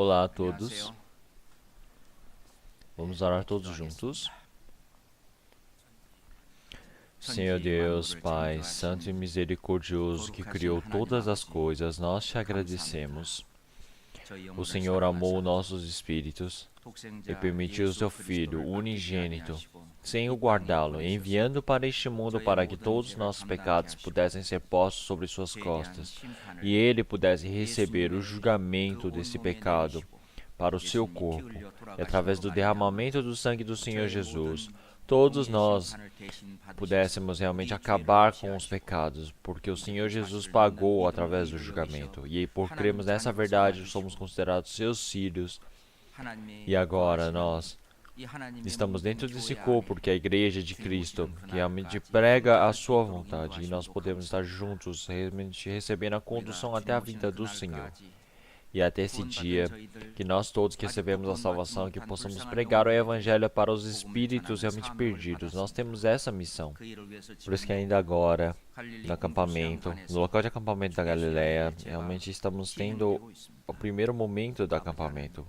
Olá a todos. Vamos orar todos juntos. Senhor Deus, Pai, Santo e Misericordioso, que criou todas as coisas, nós te agradecemos. O Senhor amou nossos espíritos e permitiu o seu Filho unigênito, sem o guardá-lo, enviando para este mundo para que todos os nossos pecados pudessem ser postos sobre suas costas, e ele pudesse receber o julgamento desse pecado para o seu corpo, e através do derramamento do sangue do Senhor Jesus, todos nós pudéssemos realmente acabar com os pecados, porque o Senhor Jesus pagou através do julgamento, e por crermos nessa verdade, somos considerados seus filhos, e agora nós estamos dentro desse corpo, que é a Igreja de Cristo, que realmente prega a sua vontade, e nós podemos estar juntos, realmente recebendo a condução até a vinda do Senhor. E até esse dia, que nós todos que recebemos a salvação, que possamos pregar o Evangelho para os espíritos realmente perdidos. Nós temos essa missão. Por isso que ainda agora, no acampamento, no local de acampamento da Galileia, realmente estamos tendo o primeiro momento do acampamento.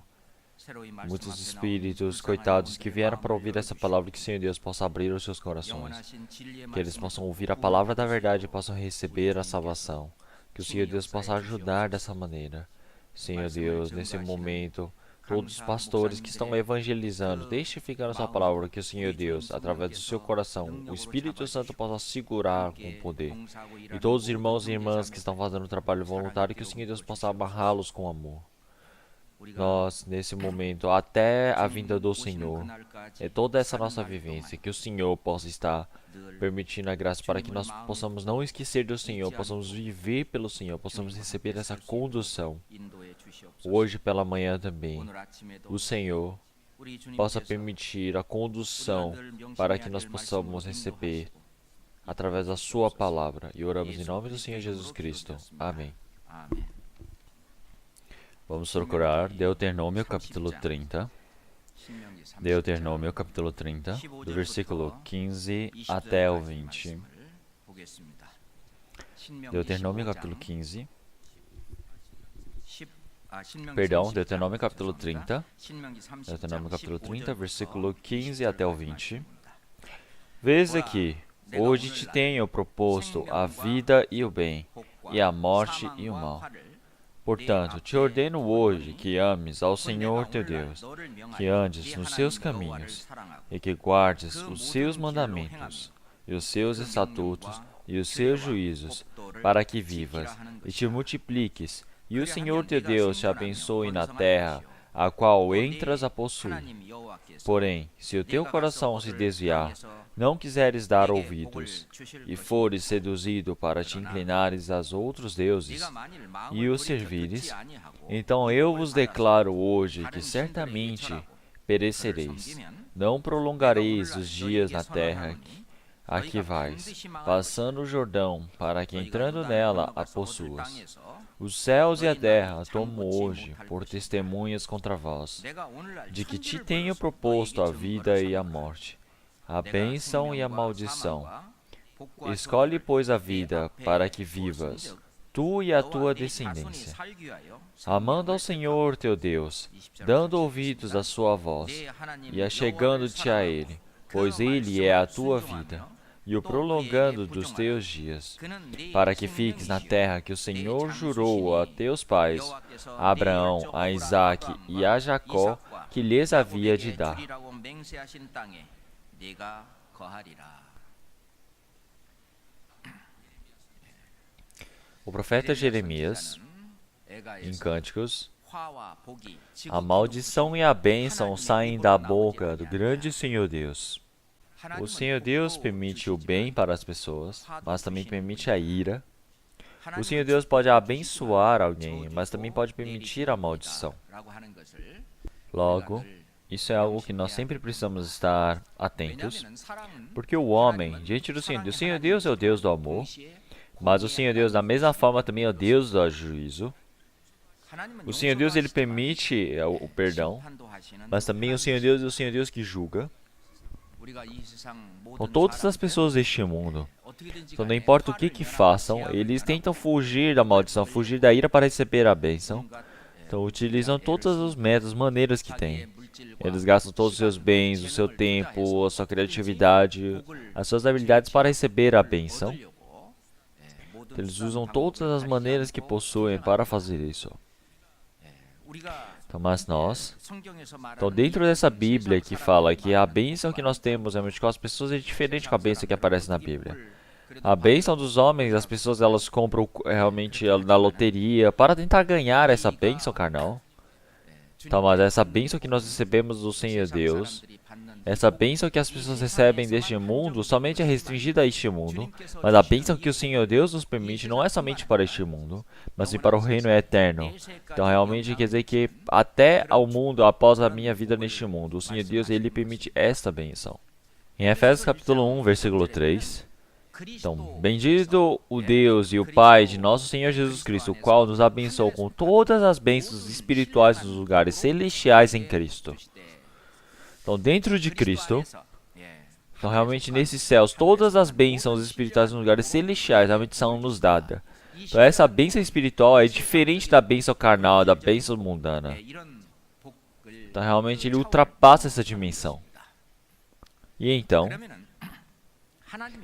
Muitos espíritos, coitados, que vieram para ouvir essa palavra, que o Senhor Deus possa abrir os seus corações. Que eles possam ouvir a palavra da verdade e possam receber a salvação. Que o Senhor Deus possa ajudar dessa maneira. Senhor Deus, nesse momento, todos os pastores que estão evangelizando, deixe ficar na sua palavra, que o Senhor Deus, através do seu coração, o Espírito Santo possa segurar com poder. E todos os irmãos e irmãs que estão fazendo o trabalho voluntário, que o Senhor Deus possa amarrá-los com amor. Nós, nesse momento, até a vinda do Senhor, é toda essa nossa vivência, que o Senhor possa estar permitindo a graça para que nós possamos não esquecer do Senhor, possamos viver pelo Senhor, possamos receber essa condução. Hoje pela manhã também, o Senhor possa permitir a condução para que nós possamos receber através da sua palavra. E oramos em nome do Senhor Jesus Cristo. Amém. Vamos procurar Deuteronômio capítulo 30. Deuteronômio capítulo 30, do versículo 15 até o 20. Deuteronômio capítulo 15. Deuteronômio capítulo 30. Deuteronômio capítulo 30, versículo 15 até o 20. Vês aqui, hoje te tenho proposto a vida e o bem, e a morte e o mal. Portanto, te ordeno hoje que ames ao Senhor teu Deus, que andes nos seus caminhos, e que guardes os seus mandamentos, e os seus estatutos, e os seus juízos, para que vivas, e te multipliques, e o Senhor teu Deus te abençoe na terra, a qual entras a possuir. Porém, se o teu coração se desviar, não quiseres dar ouvidos, e fores seduzido para te inclinares aos outros deuses, e os servires, então eu vos declaro hoje que certamente perecereis. Não prolongareis os dias na terra a que vais, passando o Jordão, para que entrando nela a possuas. Os céus e a terra tomo hoje por testemunhas contra vós, de que te tenho proposto a vida e a morte, a bênção e a maldição. Escolhe, pois, a vida, para que vivas, tu e a tua descendência, amando ao Senhor teu Deus, dando ouvidos à sua voz, e achegando-te a Ele, pois Ele é a tua vida, e o prolongando dos teus dias, para que fiques na terra que o Senhor jurou a teus pais, a Abraão, a Isaque e a Jacó, que lhes havia de dar. O profeta Jeremias, em Cânticos, a maldição e a bênção saem da boca do grande Senhor Deus. O Senhor Deus permite o bem para as pessoas, mas também permite a ira. O Senhor Deus pode abençoar alguém, mas também pode permitir a maldição. Logo, isso é algo que nós sempre precisamos estar atentos, porque o homem, diante do Senhor Deus é o Deus do amor, mas o Senhor Deus, da mesma forma, também é o Deus do juízo. O Senhor Deus, ele permite o perdão, mas também o Senhor Deus é o Senhor Deus que julga. Com todas as pessoas deste mundo, então não importa o que façam, eles tentam fugir da maldição, fugir da ira para receber a bênção. Então utilizam todos os métodos, maneiras que têm. Eles gastam todos os seus bens, o seu tempo, a sua criatividade, as suas habilidades para receber a bênção. Eles usam todas as maneiras que possuem para fazer isso. Então, mas nós, então dentro dessa Bíblia que fala que a bênção que nós temos realmente com as pessoas é diferente com a bênção que aparece na Bíblia. A bênção dos homens, as pessoas elas compram realmente na loteria para tentar ganhar essa bênção carnal. Então, mas essa bênção que nós recebemos do Senhor Deus, essa bênção que as pessoas recebem deste mundo, somente é restringida a este mundo. Mas a bênção que o Senhor Deus nos permite não é somente para este mundo, mas sim para o reino eterno. Então, realmente quer dizer que até ao mundo, após a minha vida neste mundo, o Senhor Deus, Ele permite esta bênção. Em Efésios capítulo 1, versículo 3... Então, bendito o Deus e o Pai de nosso Senhor Jesus Cristo, o qual nos abençoou com todas as bênçãos espirituais nos lugares celestiais em Cristo. Então, dentro de Cristo, então realmente nesses céus, todas as bênçãos espirituais nos lugares celestiais realmente são nos dadas. Então, essa bênção espiritual é diferente da bênção carnal, da bênção mundana. Então, realmente ele ultrapassa essa dimensão. E então,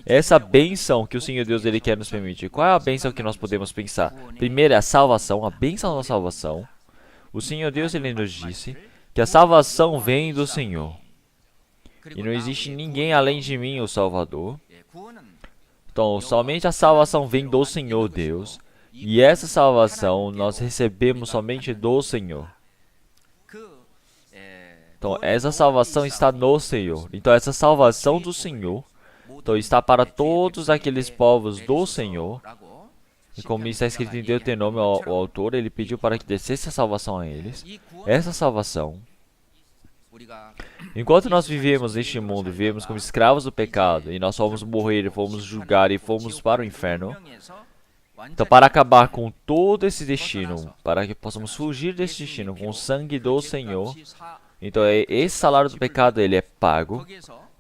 essa bênção que o Senhor Deus ele quer nos permitir. Qual é a bênção que nós podemos pensar? Primeiro é a salvação, a bênção da salvação. O Senhor Deus ele nos disse que a salvação vem do Senhor. E não existe ninguém além de mim, o Salvador. Então, somente a salvação vem do Senhor Deus. E essa salvação nós recebemos somente do Senhor. Então, essa salvação está no Senhor. Então, essa salvação do Senhor então, está para todos aqueles povos do Senhor. E como está escrito em Deuteronômio, o autor, ele pediu para que descesse a salvação a eles. Essa salvação, enquanto nós vivemos neste mundo, vivemos como escravos do pecado, e nós fomos morrer, fomos julgar e fomos para o inferno. Então, para acabar com todo esse destino, para que possamos fugir desse destino com o sangue do Senhor, então esse salário do pecado ele é pago.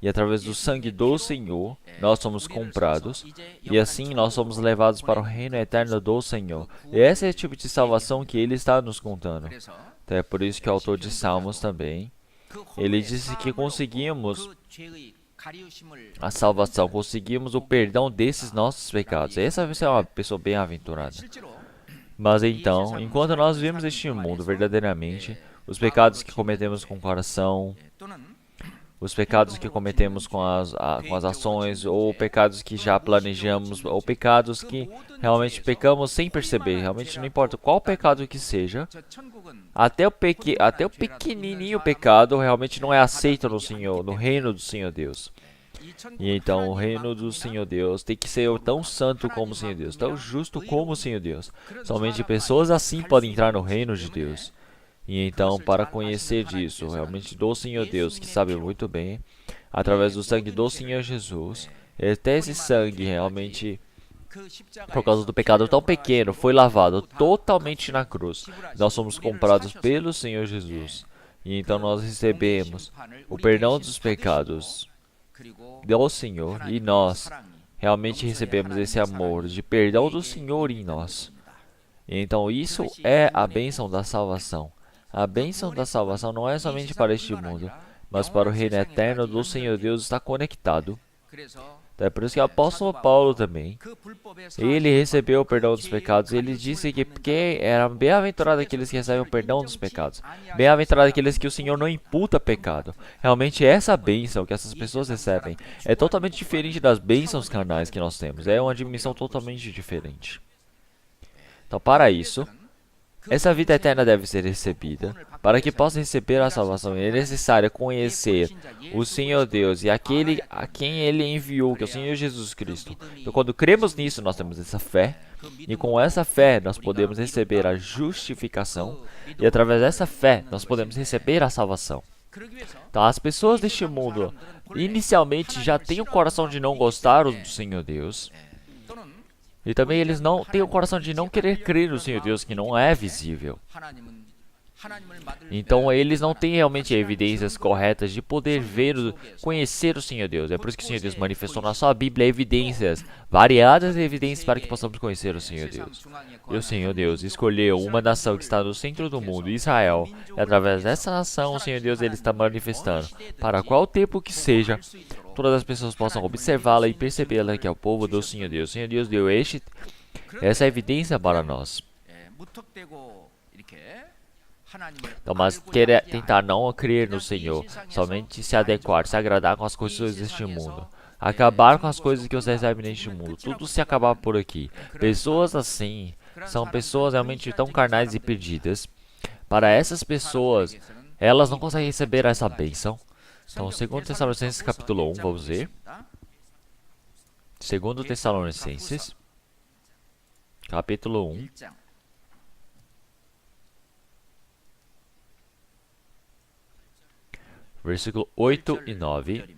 E através do sangue do Senhor, nós somos comprados. E assim nós somos levados para o reino eterno do Senhor. E esse é o tipo de salvação que Ele está nos contando. Então é por isso que o autor de Salmos também, ele disse que conseguimos a salvação, conseguimos o perdão desses nossos pecados. Essa vai ser uma pessoa bem-aventurada. Mas então, enquanto nós vivemos este mundo verdadeiramente, os pecados que cometemos com o coração, os pecados que cometemos com as ações, ou pecados que já planejamos, ou pecados que realmente pecamos sem perceber. Realmente não importa qual pecado que seja, até o pequenininho pecado realmente não é aceito no Senhor, no reino do Senhor Deus. E então o reino do Senhor Deus tem que ser tão santo como o Senhor Deus, tão justo como o Senhor Deus. Somente pessoas assim podem entrar no reino de Deus. E então, para conhecer disso, realmente do Senhor Deus, que sabe muito bem, através do sangue do Senhor Jesus, até esse sangue realmente, por causa do pecado tão pequeno, foi lavado totalmente na cruz. Nós somos comprados pelo Senhor Jesus. E então nós recebemos o perdão dos pecados do Senhor, e nós realmente recebemos esse amor de perdão do Senhor em nós. E então isso é a bênção da salvação. A bênção da salvação não é somente para este mundo, mas para o reino eterno do Senhor Deus está conectado. É por isso que o apóstolo Paulo também, ele recebeu o perdão dos pecados. Ele disse que era bem-aventurado aqueles que recebem o perdão dos pecados. Bem-aventurado aqueles que o Senhor não imputa pecado. Realmente essa bênção que essas pessoas recebem é totalmente diferente das bênçãos carnais que nós temos. É uma dimensão totalmente diferente. Então, para isso, essa vida eterna deve ser recebida. Para que possa receber a salvação, é necessário conhecer o Senhor Deus e aquele a quem Ele enviou, que é o Senhor Jesus Cristo. Então, quando cremos nisso, nós temos essa fé. E com essa fé, nós podemos receber a justificação. E através dessa fé, nós podemos receber a salvação. Então, as pessoas deste mundo, inicialmente, já têm o coração de não gostar do Senhor Deus. E também eles não têm o coração de não querer crer no Senhor Deus, que não é visível. Então eles não têm realmente evidências corretas de poder ver, conhecer o Senhor Deus. É por isso que o Senhor Deus manifestou na sua Bíblia evidências, variadas evidências para que possamos conhecer o Senhor Deus. E o Senhor Deus escolheu uma nação que está no centro do mundo, Israel, e através dessa nação o Senhor Deus ele está manifestando, para qual tempo que seja, todas as pessoas possam observá-la e percebê-la que é o povo do Senhor Deus. O Senhor Deus deu essa evidência para nós. Então, mas tentar não crer no Senhor, somente se adequar, se agradar com as coisas deste mundo, acabar com as coisas que você recebe neste mundo, tudo se acabar por aqui. Pessoas assim são pessoas realmente tão carnais e perdidas. Para essas pessoas, elas não conseguem receber essa bênção. Então, 2 Tessalonicenses capítulo 1, vamos ver. 2 Tessalonicenses capítulo 1. Versículo 8 e 9.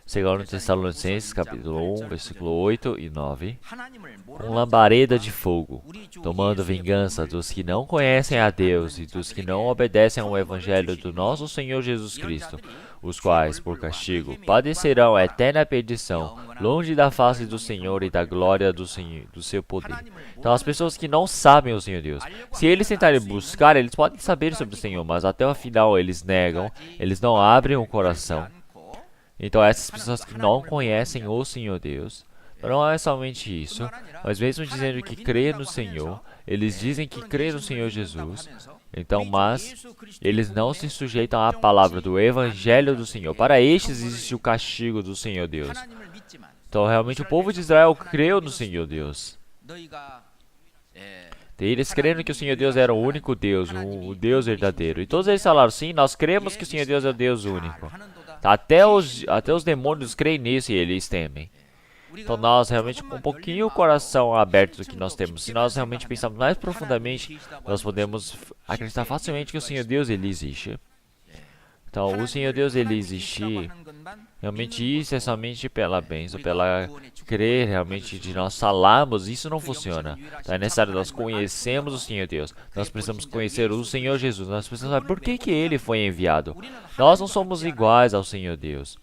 2 Tessalonicenses, capítulo 1, versículo 8 e 9. Com lambareda de fogo, tomando vingança dos que não conhecem a Deus e dos que não obedecem ao Evangelho do nosso Senhor Jesus Cristo, os quais, por castigo, padecerão a eterna perdição, longe da face do Senhor e da glória do seu poder. Então, as pessoas que não sabem o Senhor Deus, se eles tentarem buscar, eles podem saber sobre o Senhor, mas até o final eles negam, eles não abrem o coração. Então, essas pessoas que não conhecem o Senhor Deus, não é somente isso, mas mesmo dizendo que crê no Senhor, eles dizem que crê no Senhor Jesus, então, mas eles não se sujeitam à palavra do Evangelho do Senhor. Para estes existe o castigo do Senhor Deus. Então, realmente, o povo de Israel creu no Senhor Deus. Eles creram que o Senhor Deus era o único Deus, o Deus verdadeiro. E todos eles falaram, sim, nós cremos que o Senhor Deus é o Deus único. Até os demônios creem nisso e eles temem. Então nós realmente com um pouquinho o coração aberto do que nós temos, se nós realmente pensarmos mais profundamente, nós podemos acreditar facilmente que o Senhor Deus ele existe. Então o Senhor Deus ele existir, realmente isso é somente pela bênção, pela crer realmente de nós falarmos, isso não funciona. Então é necessário nós conhecermos o Senhor Deus, nós precisamos conhecer o Senhor Jesus, nós precisamos saber por que ele foi enviado. Nós não somos iguais ao Senhor Deus.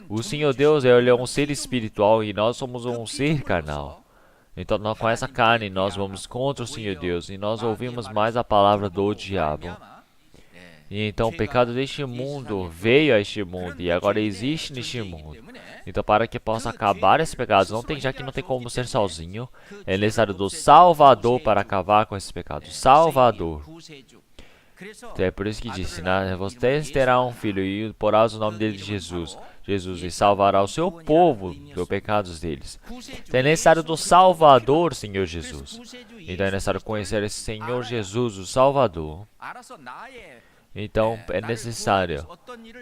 O Senhor Deus ele é um ser espiritual e nós somos um ser carnal. Então com essa carne nós vamos contra o Senhor Deus e nós ouvimos mais a palavra do diabo. E então o pecado deste mundo veio a este mundo e agora existe neste mundo. Então para que possa acabar esse pecado, já que não tem como ser sozinho, é necessário do Salvador para acabar com esse pecado. Salvador. Então é por isso que disse, né? Vocês terão um filho e porás o nome dele de Jesus. Jesus e salvará o seu povo dos pecados deles. Então é necessário do Salvador, Senhor Jesus. Então é necessário conhecer esse Senhor Jesus, o Salvador. Então é necessário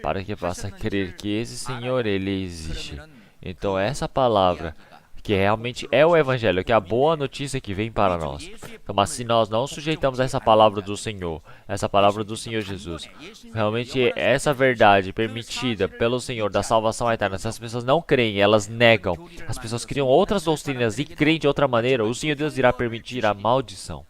para que possa crer que esse Senhor ele existe. Então essa palavra que realmente é o Evangelho, que é a boa notícia que vem para nós. Então, mas se nós não sujeitamos a essa palavra do Senhor, essa palavra do Senhor Jesus, realmente essa verdade permitida pelo Senhor da salvação eterna, se as pessoas não creem, elas negam, as pessoas criam outras doutrinas e creem de outra maneira, o Senhor Deus irá permitir a maldição.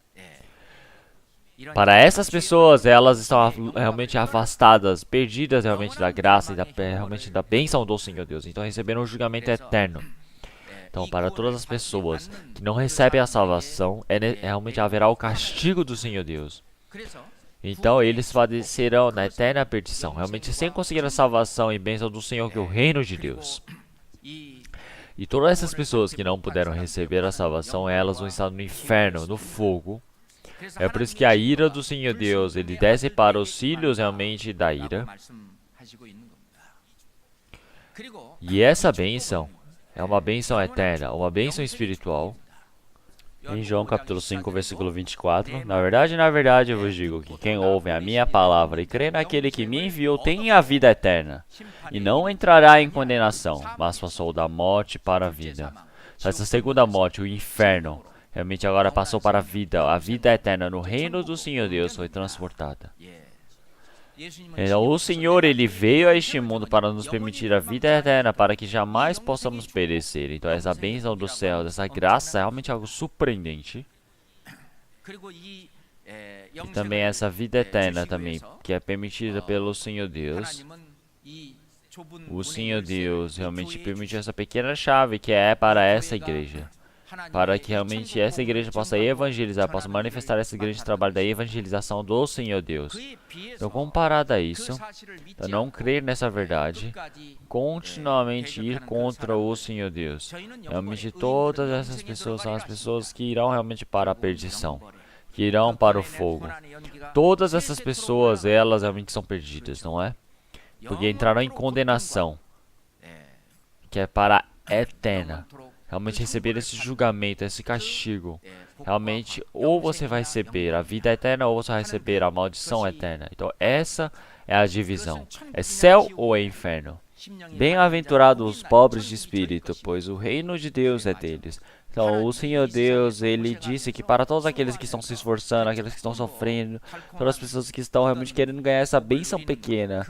Para essas pessoas, elas estão realmente afastadas, perdidas realmente da graça e realmente da bênção do Senhor Deus. Então receberam um julgamento eterno. Então, para todas as pessoas que não recebem a salvação, realmente haverá o castigo do Senhor Deus. Então, eles padecerão na eterna perdição, realmente sem conseguir a salvação e bênção do Senhor, que é o reino de Deus. E todas essas pessoas que não puderam receber a salvação, elas vão estar no inferno, no fogo. É por isso que a ira do Senhor Deus, ele desce para os filhos realmente da ira. E essa bênção é uma bênção eterna, uma bênção espiritual. Em João capítulo 5, versículo 24, na verdade eu vos digo que quem ouve a minha palavra e crê naquele que me enviou tem a vida eterna, e não entrará em condenação, mas passou da morte para a vida. Essa segunda morte, o inferno, realmente agora passou para a vida eterna no reino do Senhor Deus foi transportada. Então, o Senhor, ele veio a este mundo para nos permitir a vida eterna, para que jamais possamos perecer. Então, essa bênção do céu, essa graça, é realmente algo surpreendente. E também essa vida eterna também, que é permitida pelo Senhor Deus. O Senhor Deus realmente permitiu essa pequena chave que é para essa igreja. Para que realmente essa igreja possa evangelizar, possa manifestar esse grande trabalho da evangelização do Senhor Deus. Então, comparado a isso, a não crer nessa verdade, continuamente ir contra o Senhor Deus. Realmente todas essas pessoas são as pessoas que irão realmente para a perdição, que irão para o fogo. Todas essas pessoas, elas realmente são perdidas, não é? Porque entrarão em condenação, que é para a eterna. Realmente receber esse julgamento, esse castigo. Realmente, ou você vai receber a vida eterna, ou você vai receber a maldição eterna. Então, essa é a divisão. É céu ou é inferno? Bem-aventurados os pobres de espírito, pois o reino de Deus é deles. Então, o Senhor Deus, Ele disse que para todos aqueles que estão se esforçando, aqueles que estão sofrendo, todas as pessoas que estão realmente querendo ganhar essa bênção pequena,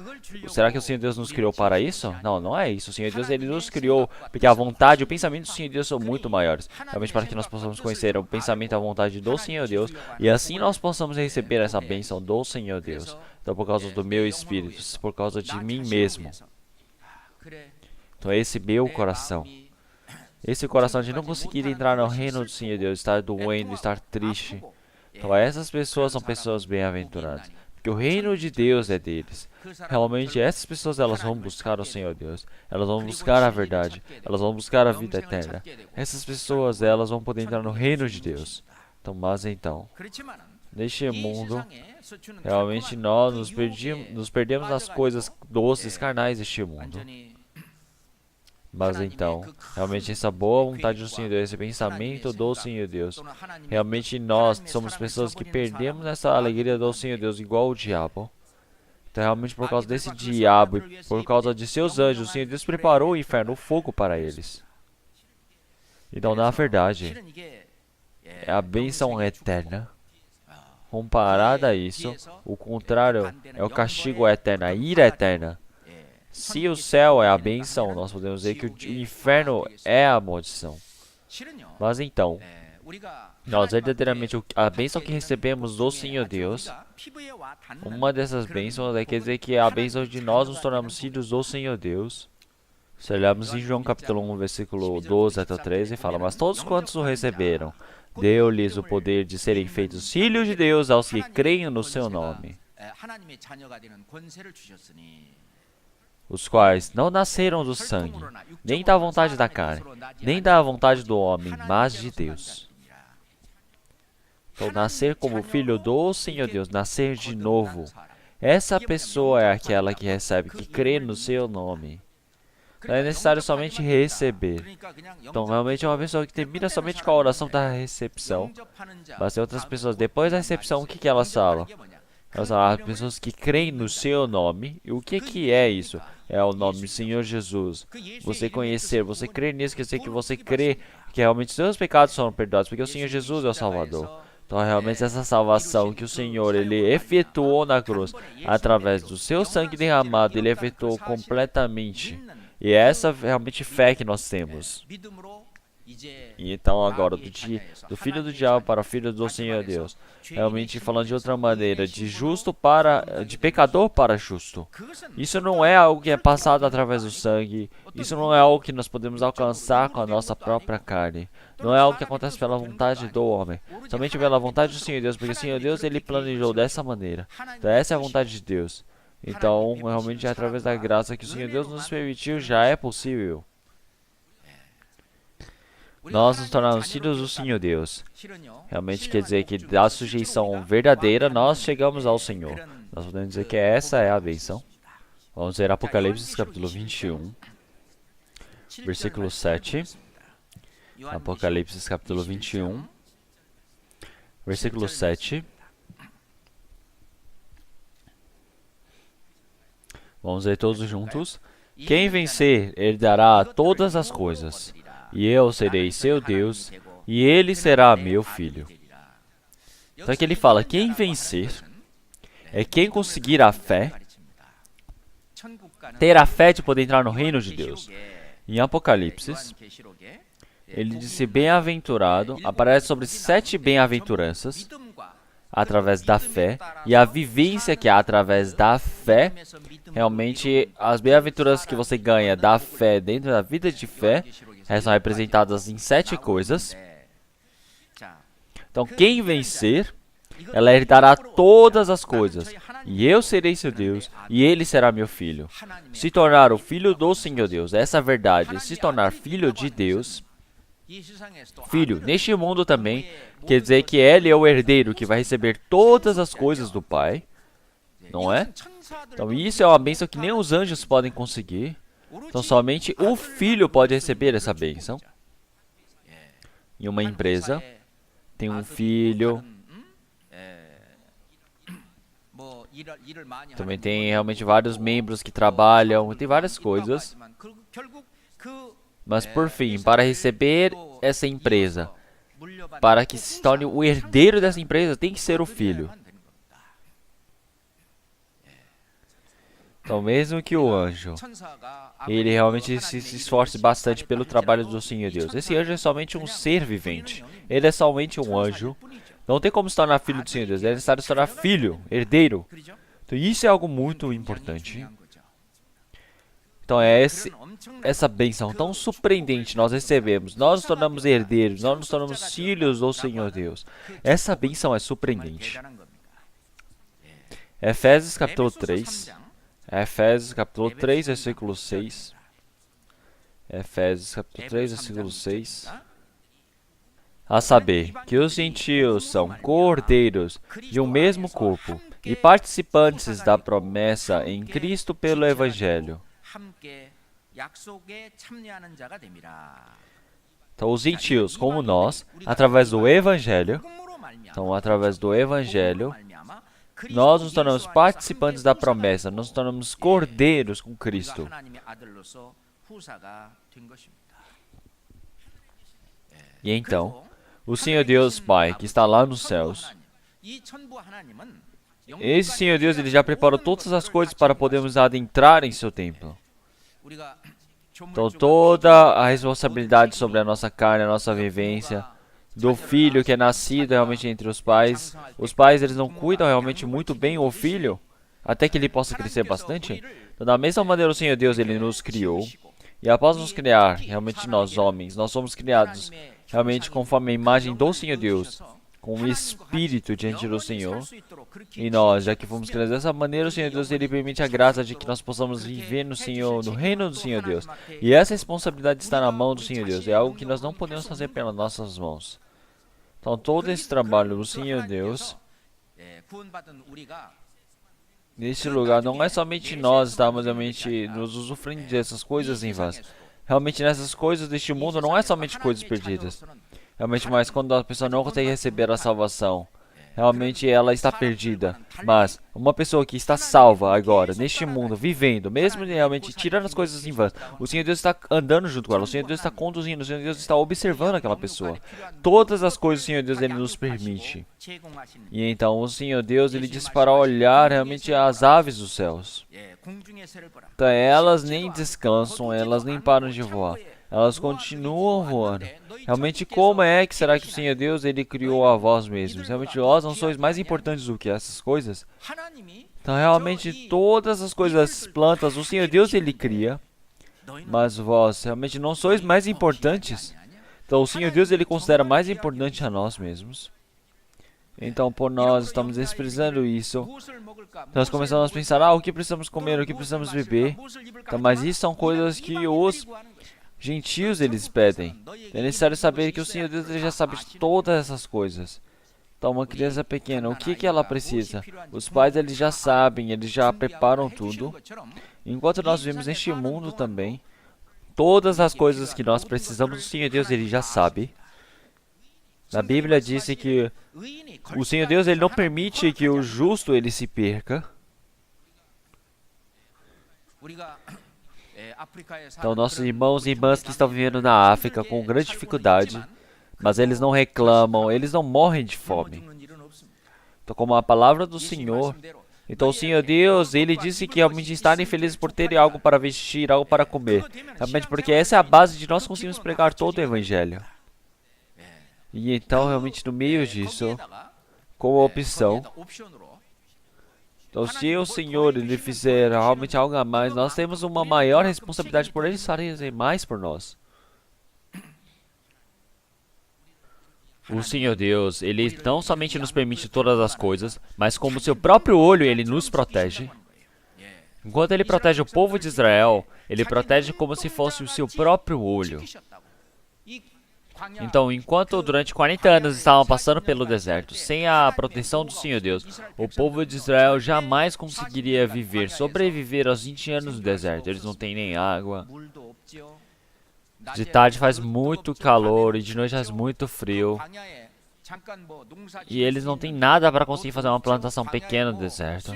será que o Senhor Deus nos criou para isso? Não, não é isso. O Senhor Deus, Ele nos criou porque a vontade e o pensamento do Senhor Deus são muito maiores. Realmente para que nós possamos conhecer o pensamento e a vontade do Senhor Deus, e assim nós possamos receber essa bênção do Senhor Deus. Então, por causa do meu espírito, por causa de mim mesmo. Então, esse meu coração. Esse coração de não conseguir entrar no reino do Senhor Deus, estar doendo, estar triste. Então essas pessoas são pessoas bem-aventuradas, porque o reino de Deus é deles. Realmente essas pessoas, elas vão buscar o Senhor Deus. Elas vão buscar a verdade. Elas vão buscar a vida eterna. Essas pessoas, elas vão poder entrar no reino de Deus. Então, mas então, neste mundo, realmente nós nos perdemos nas coisas doces, carnais deste mundo. Mas então, realmente essa boa vontade do Senhor Deus, esse pensamento do Senhor Deus, realmente nós somos pessoas que perdemos essa alegria do Senhor Deus, igual o diabo. Então, realmente por causa desse diabo e por causa de seus anjos, o Senhor Deus preparou o inferno, o fogo para eles. Então, na verdade, é a bênção eterna. Comparada a isso, o contrário é o castigo eterno, a ira eterna. Se o céu é a benção, nós podemos dizer que o inferno é a maldição. Mas então, nós verdadeiramente, a bênção que recebemos do Senhor Deus, uma dessas bênçãos quer dizer que é a bênção de nós nos tornamos filhos do Senhor Deus. Se olharmos em João capítulo 1, versículo 12 até 13, fala: mas todos quantos o receberam, deu-lhes o poder de serem feitos filhos de Deus aos que creem no seu nome, os quais não nasceram do sangue, nem da vontade da carne, nem da vontade do homem, mas de Deus. Então, nascer como filho do Senhor Deus, nascer de novo, essa pessoa é aquela que recebe, que crê no seu nome. Não é necessário somente receber. Então, realmente é uma pessoa que termina somente com a oração da recepção. Mas tem outras pessoas, depois da recepção, o que elas falam? Elas são as pessoas que creem no seu nome. E o que é isso? É o nome do Senhor Jesus. Você conhecer, você crer nisso, quer dizer que você crê que realmente seus pecados foram perdoados, porque o Senhor Jesus é o Salvador. Então, realmente, essa salvação que o Senhor, Ele efetuou na cruz, através do seu sangue derramado, Ele efetuou completamente. E é essa realmente fé que nós temos. E então agora, do filho do diabo para o filho do Senhor Deus. Realmente falando de outra maneira, de pecador para justo. Isso não é algo que é passado através do sangue. Isso não é algo que nós podemos alcançar com a nossa própria carne. Não é algo que acontece pela vontade do homem. Somente pela vontade do Senhor Deus. Porque o Senhor Deus, Ele planejou dessa maneira. Então essa é a vontade de Deus. Então, realmente, através da graça que o Senhor Deus nos permitiu, já é possível nós nos tornarmos filhos do Senhor Deus. Realmente quer dizer que da sujeição verdadeira nós chegamos ao Senhor. Nós podemos dizer que essa é a bênção. Vamos ver Apocalipse capítulo 21, versículo 7. Apocalipse capítulo 21, versículo 7. Vamos ler todos juntos. Quem vencer herdará todas as coisas, e eu serei seu Deus, e ele será meu filho. Então aqui ele fala, quem vencer é quem conseguir a fé, ter a fé de poder entrar no reino de Deus. Em Apocalipse, ele disse bem-aventurado, aparece sobre 7 bem-aventuranças, através da fé, e a vivência que é através da fé, realmente as bem-aventuranças que você ganha da fé dentro da vida de fé são representadas em 7 coisas. Então, quem vencer, ela herdará todas as coisas, e eu serei seu Deus, e ele será meu filho. Se tornar o filho do Senhor Deus, essa é a verdade, se tornar filho de Deus, filho, neste mundo também, quer dizer que ele é o herdeiro que vai receber todas as coisas do Pai, não é? Então isso é uma bênção que nem os anjos podem conseguir. Então somente o filho pode receber essa bênção. Em uma empresa, tem um filho, também tem realmente vários membros que trabalham, tem várias coisas. Mas por fim, para receber essa empresa, para que se torne o herdeiro dessa empresa, tem que ser o filho. Então mesmo que o anjo, ele realmente se esforce bastante pelo trabalho do Senhor Deus, esse anjo é somente um ser vivente. Ele é somente um anjo. Não tem como se tornar filho do Senhor Deus, é necessário se tornar filho, herdeiro. Então isso é algo muito importante. Então é essa bênção tão surpreendente nós recebemos. Nós nos tornamos herdeiros, nós nos tornamos filhos do Senhor Deus. Essa bênção é surpreendente. Efésios capítulo 3. Efésios capítulo 3, versículo 6. Efésios capítulo 3, versículo 6. A saber, que os gentios são cordeiros de um mesmo corpo e participantes da promessa em Cristo pelo Evangelho. Então, os gentios, como nós, através do Evangelho, nós nos tornamos participantes da promessa, nós nos tornamos cordeiros com Cristo. E então, o Senhor Deus Pai, que está lá nos céus, esse Senhor Deus, ele já preparou todas as coisas para podermos adentrar em seu templo. Então, toda a responsabilidade sobre a nossa carne, a nossa vivência, do filho que é nascido realmente entre os pais eles não cuidam realmente muito bem o filho, até que ele possa crescer bastante. Então, da mesma maneira, o Senhor Deus, ele nos criou, e após nos criar, realmente nós homens, nós somos criados realmente conforme a imagem do Senhor Deus, com o Espírito diante do Senhor. E nós, já que fomos criados dessa maneira, o Senhor Deus, ele permite a graça de que nós possamos viver no Senhor, no reino do Senhor Deus. E essa responsabilidade está na mão do Senhor Deus, é algo que nós não podemos fazer pelas nossas mãos. Então, todo esse trabalho do Senhor Deus, nesse lugar, não é somente nós estamos realmente nos usufruindo dessas coisas em vão. Realmente, nessas coisas deste mundo, não é somente coisas perdidas. Realmente, mas quando a pessoa não consegue receber a salvação, realmente ela está perdida. Mas uma pessoa que está salva agora, neste mundo, vivendo, mesmo realmente tirando as coisas em vão, o Senhor Deus está andando junto com ela, o Senhor Deus está conduzindo, o Senhor Deus está observando aquela pessoa. Todas as coisas o Senhor Deus, ele nos permite. E então o Senhor Deus, ele diz para olhar realmente as aves dos céus. Então, elas nem descansam, elas nem param de voar. Elas continuam voando. Realmente, como é que será que o Senhor Deus, ele criou a vós mesmos? Realmente, vós não sois mais importantes do que essas coisas? Então, realmente, todas as coisas, as plantas, o Senhor Deus, ele cria. Mas vós, realmente, não sois mais importantes? Então, o Senhor Deus, ele considera mais importante a nós mesmos. Então, por nós estamos desprezando isso, nós começamos a pensar, o que precisamos comer, o que precisamos beber. Então, mas isso são coisas que os gentios, eles pedem. É necessário saber que o Senhor Deus, ele já sabe de todas essas coisas. Então, uma criança pequena, o que ela precisa? Os pais, eles já sabem, eles já preparam tudo. Enquanto nós vivemos neste mundo também, todas as coisas que nós precisamos, o Senhor Deus, ele já sabe. Na Bíblia diz que o Senhor Deus, ele não permite que o justo, ele se perca. Então, nossos irmãos e irmãs que estão vivendo na África com grande dificuldade, mas eles não reclamam, eles não morrem de fome. Então, como a palavra do Senhor, então o Senhor Deus, ele disse que realmente estarem felizes por terem algo para vestir, algo para comer. Realmente, porque essa é a base de nós conseguirmos pregar todo o Evangelho. E então, realmente, no meio disso, como opção. Então, se o Senhor ele fizer realmente algo a mais, nós temos uma maior responsabilidade por Ele fazer mais por nós. O Senhor Deus, Ele não somente nos permite todas as coisas, mas como seu próprio olho, Ele nos protege. Enquanto Ele protege o povo de Israel, Ele protege como se fosse o seu próprio olho. Então, enquanto durante 40 anos estavam passando pelo deserto, sem a proteção do Senhor Deus, o povo de Israel jamais conseguiria sobreviver aos 20 anos no deserto. Eles não têm nem água. De tarde faz muito calor e de noite faz muito frio. E eles não têm nada para conseguir fazer uma plantação pequena no deserto.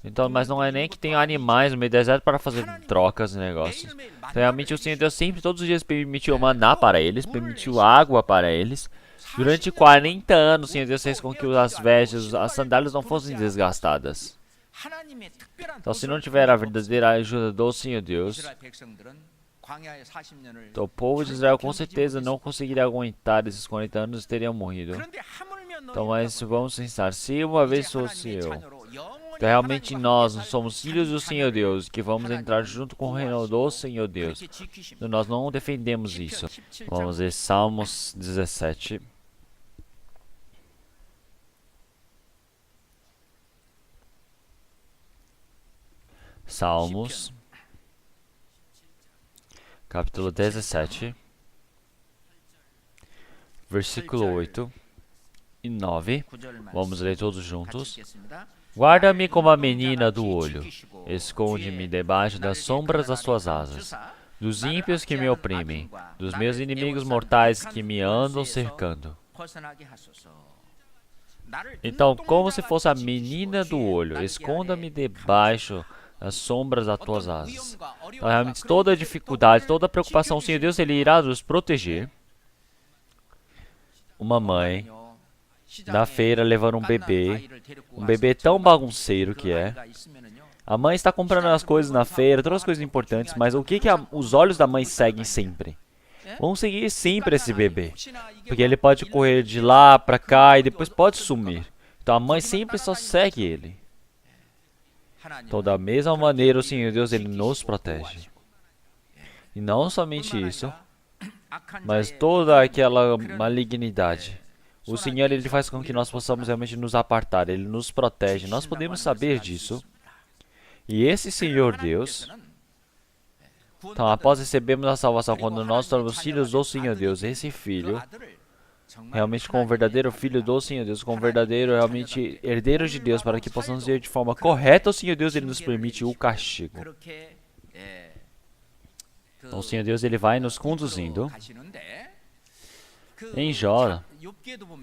Então, mas não é nem que tem animais no meio do deserto para fazer trocas e negócios. Então, realmente o Senhor Deus sempre, todos os dias, permitiu maná para eles, permitiu água para eles. Durante 40 anos, o Senhor Deus fez com que as vestes, as sandálias não fossem desgastadas. Então, se não tiver a verdadeira ajuda do Senhor Deus, então o povo de Israel com certeza não conseguiria aguentar esses 40 anos e teriam morrido. Então, mas vamos pensar, se uma vez fosse eu, então realmente nós somos filhos do Senhor Deus, que vamos entrar junto com o reino do Senhor Deus. Então, nós não defendemos isso. Vamos ver Salmos 17. Salmos, capítulo 17, versículo 8 e 9. Vamos ler todos juntos. Guarda-me como a menina do olho, esconde-me debaixo das sombras das tuas asas, dos ímpios que me oprimem, dos meus inimigos mortais que me andam cercando. Então, como se fosse a menina do olho, esconda-me debaixo das sombras das tuas asas. Então, realmente, toda dificuldade, toda preocupação, o Senhor Deus, Ele irá nos proteger. Uma mãe na feira levando um bebê tão bagunceiro que é. A mãe está comprando as coisas na feira, todas as coisas importantes, mas o que os olhos da mãe seguem sempre? Vão seguir sempre esse bebê, porque ele pode correr de lá para cá e depois pode sumir. Então a mãe sempre só segue ele. Então da mesma maneira o Senhor Deus, Ele nos protege. E não somente isso, mas toda aquela malignidade. O Senhor, Ele faz com que nós possamos realmente nos apartar. Ele nos protege. Nós podemos saber disso. E esse Senhor Deus, então após recebermos a salvação, quando nós somos filhos do Senhor Deus, esse filho, realmente como verdadeiro filho do Senhor Deus, como verdadeiro realmente herdeiro de Deus, para que possamos ver de forma correta o Senhor Deus, Ele nos permite o castigo. Então o Senhor Deus, Ele vai nos conduzindo. Em Jó,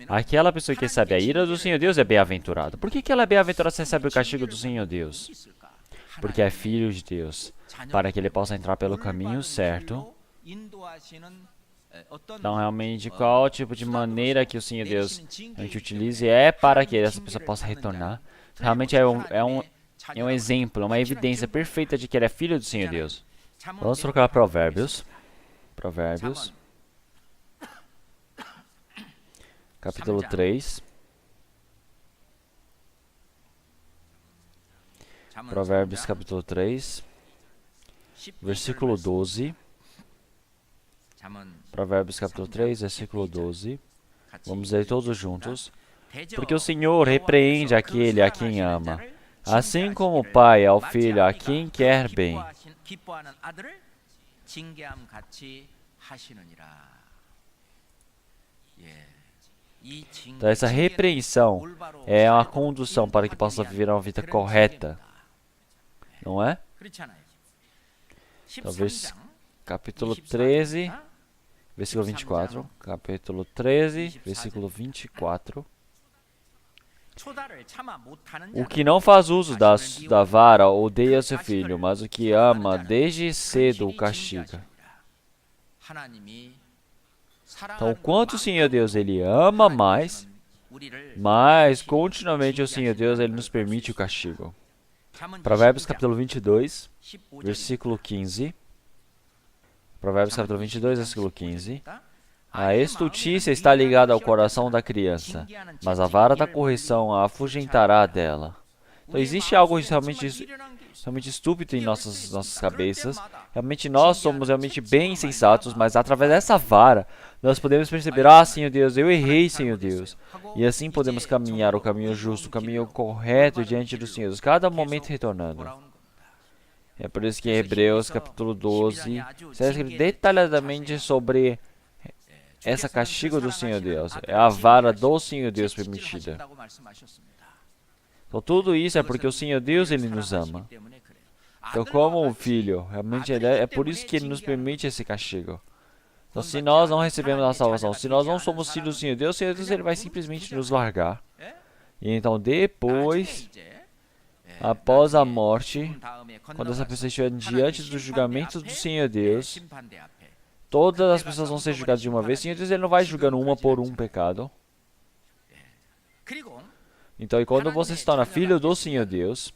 aquela pessoa que recebe a ira do Senhor Deus é bem-aventurada. Por que ela é bem-aventurada se recebe o castigo do Senhor Deus? Porque é filho de Deus, para que ele possa entrar pelo caminho certo. Então, realmente, qual tipo de maneira que o Senhor Deus a gente utilize é para que essa pessoa possa retornar. Realmente é um exemplo, uma evidência perfeita de que ele é filho do Senhor Deus. Vamos trocar Provérbios. Provérbios. Capítulo 3. Provérbios capítulo 3, versículo 12. Provérbios capítulo 3, versículo 12. Vamos ler todos juntos. Porque o Senhor repreende aquele a quem ama, assim como o pai ao filho a quem quer bem. Então, essa repreensão é uma condução para que possa viver uma vida correta. Não é? Talvez capítulo 13, versículo 24. Capítulo 13, versículo 24. O que não faz uso da vara odeia seu filho, mas o que ama desde cedo o castiga. Então, quanto o Senhor Deus Ele ama mais, mas continuamente o Senhor Deus Ele nos permite o castigo. Provérbios capítulo 22, versículo 15. Provérbios capítulo 22, versículo 15. A estultícia está ligada ao coração da criança, mas a vara da correção a afugentará dela. Então existe algo realmente estúpido em nossas cabeças. Realmente nós somos realmente bem insensatos, mas através dessa vara nós podemos perceber, Senhor Deus, eu errei, Senhor Deus. E assim podemos caminhar o caminho justo, o caminho correto diante do Senhor, cada momento retornando. É por isso que em Hebreus capítulo 12, está escrito detalhadamente sobre esse castigo do Senhor Deus. É a vara do Senhor Deus permitida. Então tudo isso é porque o Senhor Deus, Ele nos ama. Então como um filho, realmente é por isso que Ele nos permite esse castigo. Então se nós não recebemos a salvação, se nós não somos filhos do Senhor Deus Ele vai simplesmente nos largar. E então depois, após a morte, quando essa pessoa estiver diante do julgamento do Senhor Deus, todas as pessoas vão ser julgadas de uma vez. O Senhor Deus, Ele não vai julgando uma por um pecado. Então, e quando você se torna filho do Senhor Deus,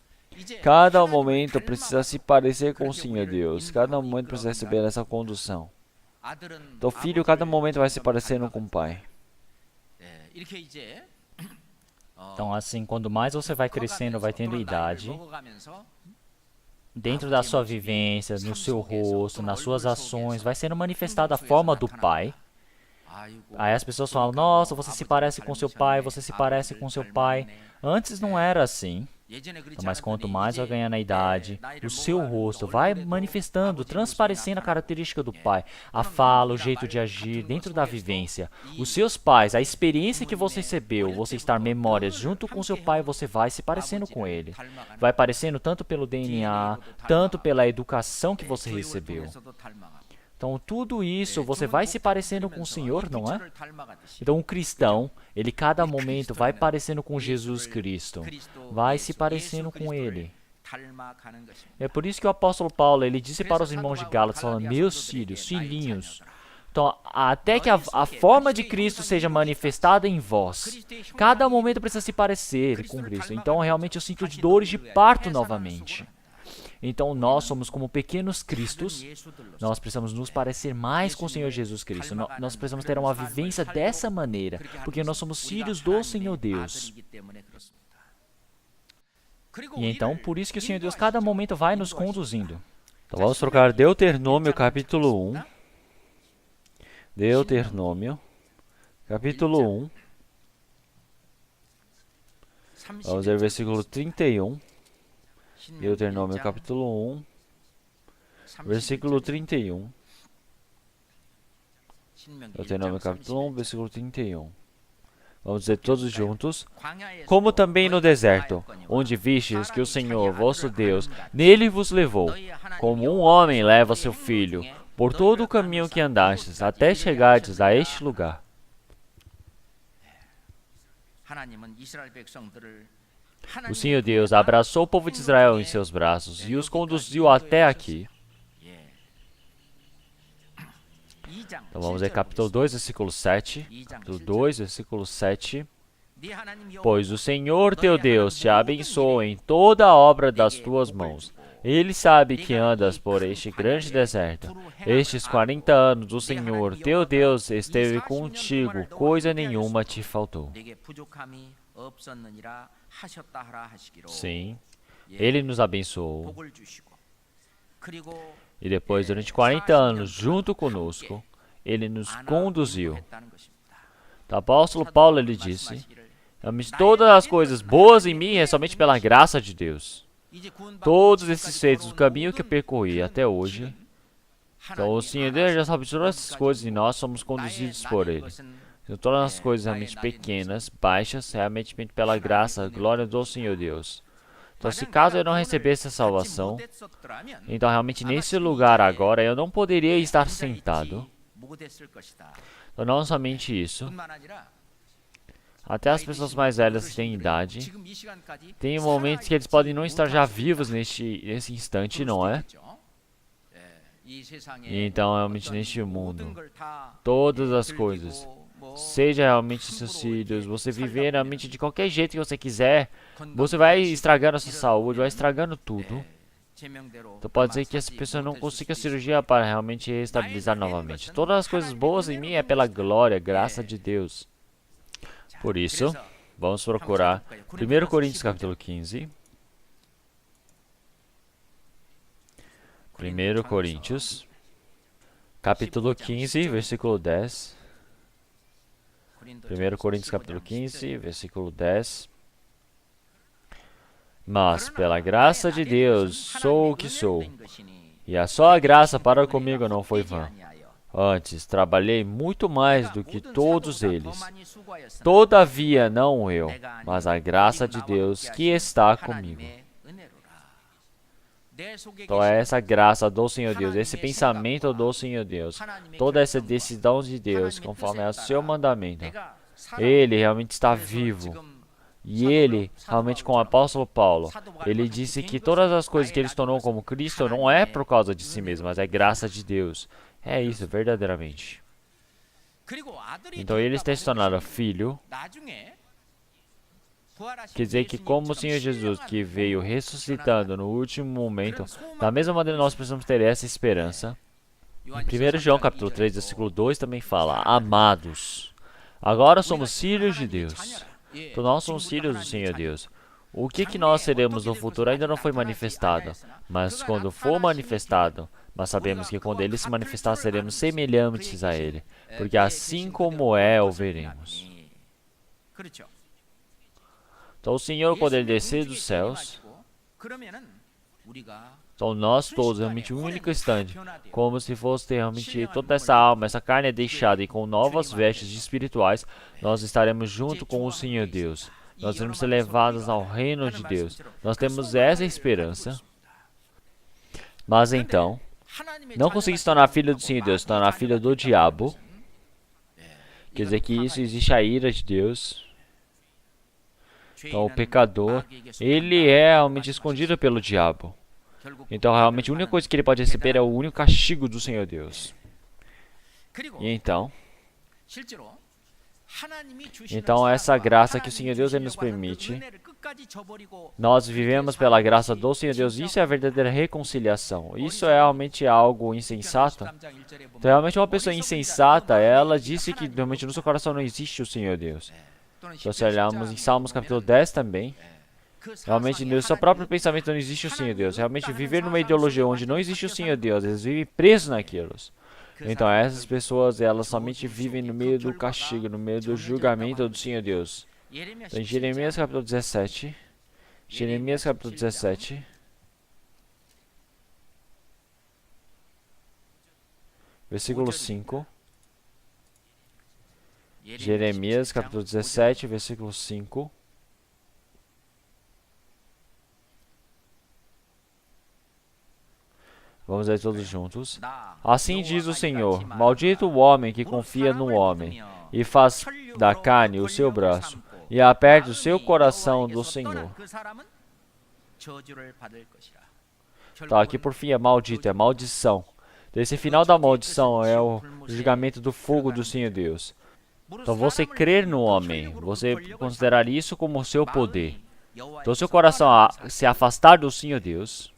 cada momento precisa se parecer com o Senhor Deus. Cada momento precisa receber essa condução. Então, filho, cada momento vai se parecendo com o pai. Então, assim, quando mais você vai crescendo, vai tendo idade, dentro da sua vivência, no seu rosto, nas suas ações, vai sendo manifestada a forma do pai. Aí as pessoas falam, nossa, você se parece com seu pai, você se parece com seu pai. Antes não era assim. Mas quanto mais vai ganhando a idade, o seu rosto vai manifestando, transparecendo a característica do pai. A fala, o jeito de agir, dentro da vivência. Os seus pais, a experiência que você recebeu, você estar memórias junto com seu pai, você vai se parecendo com ele. Vai parecendo tanto pelo DNA, tanto pela educação que você recebeu. Então, tudo isso, você vai se parecendo com o Senhor, não é? Então, um cristão, ele cada momento vai parecendo com Jesus Cristo. Vai se parecendo com Ele. É por isso que o apóstolo Paulo, ele disse para os irmãos de Gálatas, falando, meus filhos, filhinhos. Então, até que a forma de Cristo seja manifestada em vós, cada momento precisa se parecer com Cristo. Então, realmente, eu sinto de dores de parto novamente. Então, nós somos como pequenos cristos, nós precisamos nos parecer mais com o Senhor Jesus Cristo. Nós precisamos ter uma vivência dessa maneira, porque nós somos filhos do Senhor Deus. E então, por isso que o Senhor Deus, cada momento, vai nos conduzindo. Então, vamos trocar Deuteronômio, capítulo 1. Deuteronômio, capítulo 1. Vamos ver o versículo 31. Deuteronômio capítulo 1, versículo 31. Deuteronômio capítulo 1, versículo 31. Vamos dizer todos juntos. Como também no deserto, onde vistes que o Senhor, vosso Deus, nele vos levou, como um homem leva seu filho, por todo o caminho que andastes, até chegardes a este lugar. O Senhor Deus abraçou o povo de Israel em seus braços e os conduziu até aqui. Então vamos ver capítulo 2, versículo 7. Capítulo 2, versículo 7. Pois o Senhor teu Deus te abençoa em toda a obra das tuas mãos. Ele sabe que andas por este grande deserto. Estes 40 anos o Senhor teu Deus esteve contigo, coisa nenhuma te faltou. Sim, Ele nos abençoou. E depois, durante 40 anos, junto conosco, Ele nos conduziu. O apóstolo Paulo, ele disse, todas as coisas boas em mim é somente pela graça de Deus. Todos esses feitos, o caminho que eu percorri até hoje, então o Senhor Deus já sabe todas essas coisas e nós somos conduzidos por Ele. Então, todas as coisas realmente pequenas, baixas, realmente pela graça, glória do Senhor Deus. Então, se caso eu não recebesse a salvação, então realmente nesse lugar agora eu não poderia estar sentado. Então, não somente isso. Até as pessoas mais velhas que têm idade, tem momentos que eles podem não estar já vivos nesse instante, não é? E então, realmente neste mundo, todas as coisas, seja realmente seus filhos, você viver realmente de qualquer jeito que você quiser, você vai estragando a sua saúde, vai estragando tudo. Então pode ser que essa pessoa não consiga cirurgia para realmente estabilizar novamente. Todas as coisas boas em mim é pela glória, graça de Deus. Por isso, vamos procurar 1 Coríntios capítulo 15. 1 Coríntios, capítulo 15, versículo 10. 1 Coríntios capítulo 15, versículo 10. Mas, pela graça de Deus, sou o que sou, e a sua graça para comigo não foi vã. Antes, trabalhei muito mais do que todos eles. Todavia, não eu, mas a graça de Deus que está comigo. Então, é essa graça do Senhor Deus, esse pensamento do Senhor Deus, toda essa decisão de Deus, conforme é o seu mandamento. Ele realmente está vivo. E ele, realmente com o apóstolo Paulo, ele disse que todas as coisas que ele se tornou como Cristo não é por causa de si mesmo, mas é graça de Deus. É isso, verdadeiramente. Então ele está se tornando filho. Quer dizer que como o Senhor Jesus, que veio ressuscitando no último momento, da mesma maneira nós precisamos ter essa esperança. Em 1 João capítulo 3, versículo 2 também fala: Amados, agora somos filhos de Deus. Então nós somos filhos do Senhor Deus. O que nós seremos no futuro ainda não foi manifestado. Mas quando for manifestado, nós sabemos que quando Ele se manifestar, seremos semelhantes a Ele. Porque assim como é, o veremos. Então o Senhor, quando Ele descer dos céus, então nós todos, realmente um único instante, como se fosse realmente toda essa alma, essa carne é deixada, e com novas vestes espirituais, nós estaremos junto com o Senhor Deus. Nós seremos ser levados ao reino de Deus. Nós temos essa esperança. Mas então, não conseguir se tornar filho do Senhor Deus, se tornar filho do diabo, quer dizer que isso existe a ira de Deus. Então o pecador, ele é realmente escondido pelo diabo. Então realmente a única coisa que ele pode receber é o único castigo do Senhor Deus. E então essa graça que o Senhor Deus ele nos permite, nós vivemos pela graça do Senhor Deus. Isso é a verdadeira reconciliação. Isso é realmente algo insensato. Então realmente uma pessoa insensata, ela disse que realmente no seu coração não existe o Senhor Deus. Então se olharmos em Salmos capítulo 10 também, realmente no seu próprio pensamento não existe o Senhor Deus. Realmente viver numa ideologia onde não existe o Senhor Deus, eles vivem presos naquilo. Então essas pessoas, elas somente vivem no meio do castigo, no meio do julgamento do Senhor Deus. Então, em Jeremias capítulo 17, Jeremias capítulo 17, versículo 5. Jeremias capítulo 17, versículo 5. Vamos ler todos juntos. Assim diz o Senhor: maldito o homem que confia no homem, e faz da carne o seu braço, e aperta o seu coração do Senhor. Tá, aqui por fim é maldito, é maldição. Esse final da maldição é o julgamento do fogo do Senhor Deus. Então você crer no homem, você considerar isso como o seu poder. Então seu coração se afastar do Senhor Deus.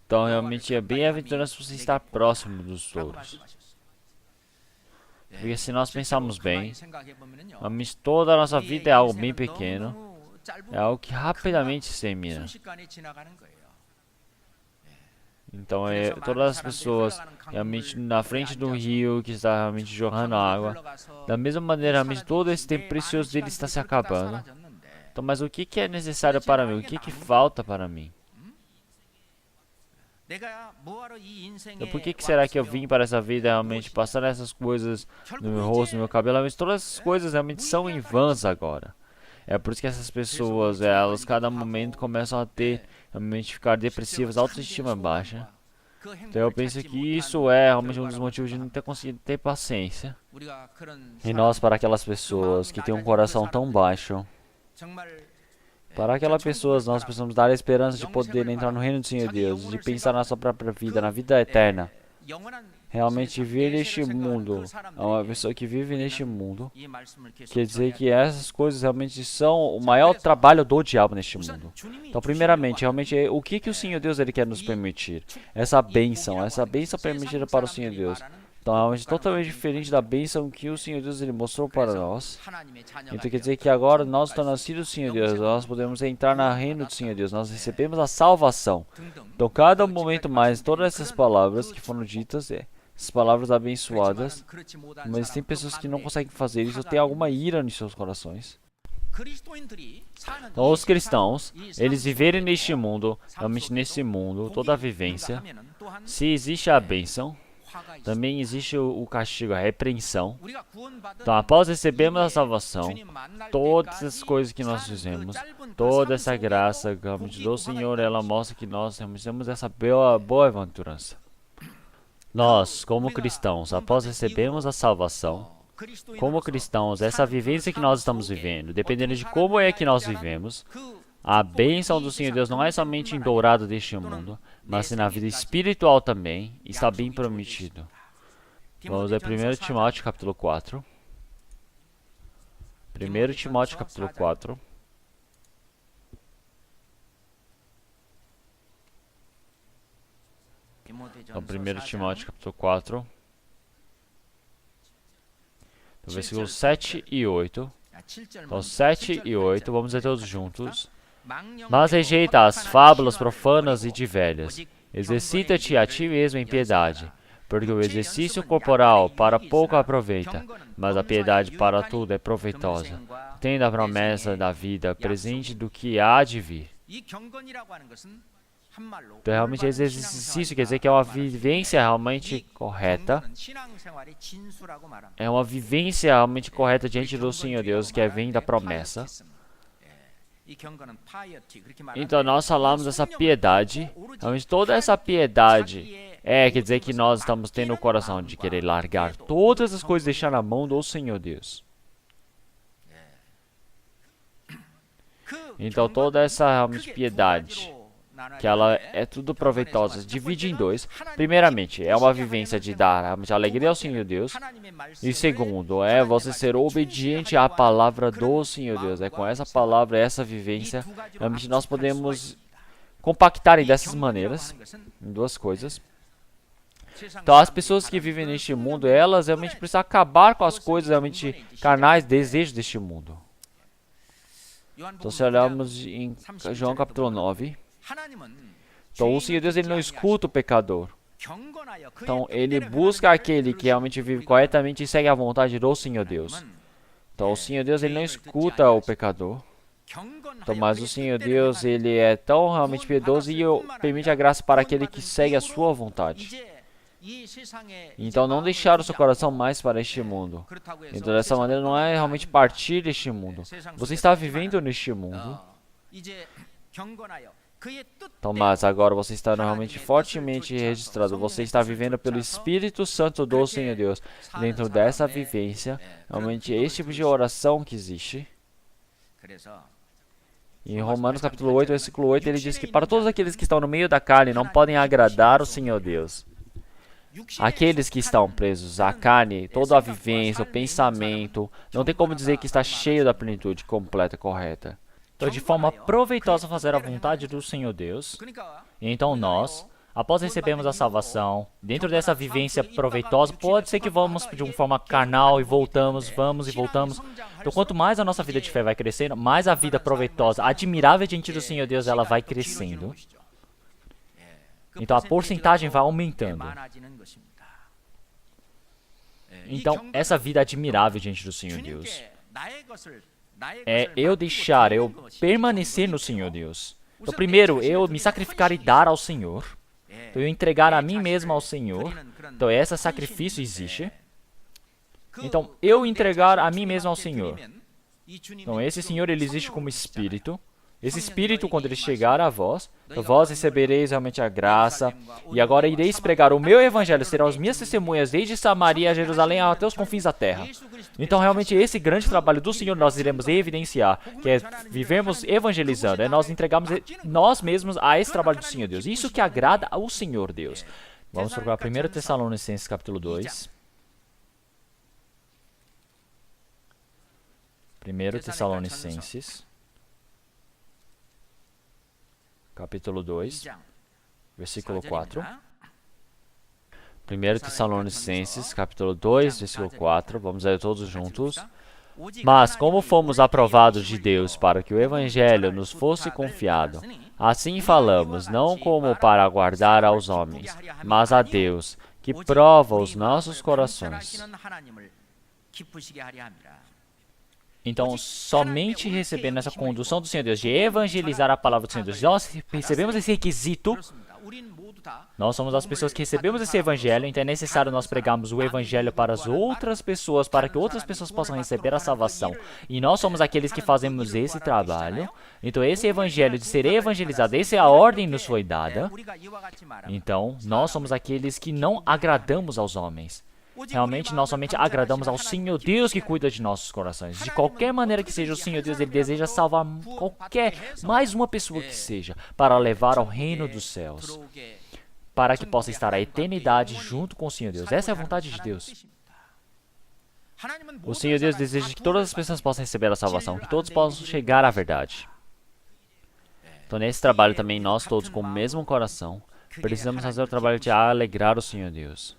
Então realmente é bem-aventuroso você estar próximo dos touros. Porque se nós pensarmos bem, realmente toda a nossa vida é algo bem pequeno. É algo que rapidamente se termina. Então todas as pessoas realmente na frente do rio que está realmente jorrando água. Da mesma maneira, realmente todo esse tempo precioso dele está se acabando. Então, mas o que é necessário para mim? O que falta para mim? Então, por que será que eu vim para essa vida realmente passando essas coisas no meu rosto, no meu cabelo? Mas todas essas coisas realmente são em vãs agora. É por isso que essas pessoas, elas cada momento começam a ter, realmente ficar depressivas, autoestima baixa. Então eu penso que isso é realmente um dos motivos de não ter conseguido ter paciência. E nós, para aquelas pessoas que têm um coração tão baixo, para aquelas pessoas, nós precisamos dar a esperança de poder entrar no reino do Senhor Deus, de pensar na sua própria vida, na vida eterna. realmente viver neste mundo, é uma pessoa que vive neste mundo, quer dizer que essas coisas realmente são o maior trabalho do diabo neste mundo. Então, primeiramente, realmente, o que o Senhor Deus ele quer nos permitir? Essa bênção permitida para o Senhor Deus. Então, é realmente totalmente diferente da bênção que o Senhor Deus ele mostrou para nós. Então, quer dizer que agora nós estamos nascidos do Senhor Deus, nós podemos entrar no reino do Senhor Deus, nós recebemos a salvação. Então, cada momento mais, todas essas palavras que foram ditas, essas palavras abençoadas, mas tem pessoas que não conseguem fazer isso, tem alguma ira nos seus corações. Então, os cristãos, eles viverem neste mundo, realmente nesse mundo, toda a vivência, se existe a bênção, também existe o castigo, a repreensão. Então, após recebermos a salvação, todas as coisas que nós fizemos, toda essa graça realmente do Senhor, ela mostra que nós temos essa boa aventurança. Nós, como cristãos, após recebermos a salvação, como cristãos, essa vivência que nós estamos vivendo, dependendo de como é que nós vivemos, a bênção do Senhor Deus não é somente em dourado deste mundo, mas na vida espiritual também está bem prometido. Vamos a 1 Timóteo capítulo 4. 1 Timóteo capítulo 4. Então, 1 Timóteo capítulo 4. Versículos 7 e 8. Então, 7 e 8, vamos ler todos juntos. Mas rejeita as fábulas profanas e de velhas. Exercita-te a ti mesmo em piedade, porque o exercício corporal para pouco aproveita, mas a piedade para tudo é proveitosa, tendo a promessa da vida presente do que há de vir. Então, realmente, esse exercício quer dizer que é uma vivência realmente correta. É uma vivência realmente correta diante do Senhor Deus, que vem da promessa. Então, nós falamos dessa piedade. Realmente, toda essa piedade quer dizer que nós estamos tendo o coração de querer largar todas as coisas e deixar na mão do Senhor Deus. Então, toda essa realmente piedade, que ela é tudo proveitosa, divide em dois. Primeiramente, é uma vivência de dar realmente alegria ao Senhor Deus. E segundo, é você ser obediente à palavra do Senhor Deus. É com essa palavra, essa vivência, realmente nós podemos compactar dessas maneiras, em duas coisas. Então, as pessoas que vivem neste mundo, elas realmente precisam acabar com as coisas realmente carnais, desejos deste mundo. Então, se olharmos em João capítulo 9, então o Senhor Deus ele não escuta o pecador. Então, ele busca aquele que realmente vive corretamente e segue a vontade do Senhor Deus. Então, o Senhor Deus ele não escuta o pecador. Então, mas o Senhor Deus ele é tão realmente piedoso e permite a graça para aquele que segue a sua vontade. Então, não deixar o seu coração mais para este mundo. Então, dessa maneira, não é realmente partir deste mundo. Você está vivendo neste mundo. Então, mas agora você está realmente fortemente registrado. Você está vivendo pelo Espírito Santo do Senhor Deus. Dentro dessa vivência, realmente é esse tipo de oração que existe. Em Romanos capítulo 8, versículo 8, ele diz que para todos aqueles que estão no meio da carne não podem agradar o Senhor Deus. Aqueles que estão presos à carne, toda a vivência, o pensamento, não tem como dizer que está cheio da plenitude completa e correta. Então, de forma proveitosa fazer a vontade do Senhor Deus. E então nós, após recebermos a salvação, dentro dessa vivência proveitosa, pode ser que vamos de uma forma carnal e voltamos, vamos e voltamos. Então, quanto mais a nossa vida de fé vai crescendo, mais a vida proveitosa, admirável diante do Senhor Deus, ela vai crescendo. Então, a porcentagem vai aumentando. Então, essa vida admirável diante do Senhor Deus é eu permanecer no Senhor Deus. Então, primeiro, eu me sacrificar e dar ao Senhor. Então, eu entregar a mim mesmo ao Senhor. Então, esse sacrifício existe. Então, eu entregar a mim mesmo ao Senhor. Então, esse Senhor, ele existe como Espírito. Esse Espírito, quando ele chegar a vós, então vós recebereis realmente a graça, e agora ireis pregar o meu evangelho, serão as minhas testemunhas desde Samaria a Jerusalém até os confins da terra. Então, realmente, esse grande trabalho do Senhor nós iremos evidenciar, que é vivermos evangelizando, é nós entregarmos nós mesmos a esse trabalho do Senhor Deus. Isso que agrada ao Senhor Deus. Vamos procurar 1 Tessalonicenses capítulo 2. 1 Tessalonicenses capítulo 2, versículo 4. 1 Tessalonicenses capítulo 2, versículo 4. Vamos ler todos juntos. Mas como fomos aprovados de Deus para que o Evangelho nos fosse confiado, assim falamos, não como para agradar aos homens, mas a Deus, que prova os nossos corações. Então, somente recebendo essa condução do Senhor Deus, de evangelizar a palavra do Senhor Deus, nós recebemos esse requisito, nós somos as pessoas que recebemos esse evangelho, então é necessário nós pregarmos o evangelho para as outras pessoas, para que outras pessoas possam receber a salvação. E nós somos aqueles que fazemos esse trabalho. Então esse evangelho de ser evangelizado, essa é a ordem que nos foi dada. Então, nós somos aqueles que não agradamos aos homens. Realmente, nós somente agradamos ao Senhor Deus que cuida de nossos corações. De qualquer maneira que seja, o Senhor Deus, Ele deseja salvar mais uma pessoa que seja, para levar ao reino dos céus, para que possa estar a eternidade junto com o Senhor Deus. Essa é a vontade de Deus. O Senhor Deus deseja que todas as pessoas possam receber a salvação, que todos possam chegar à verdade. Então, nesse trabalho também, nós todos, com o mesmo coração, precisamos fazer o trabalho de alegrar o Senhor Deus.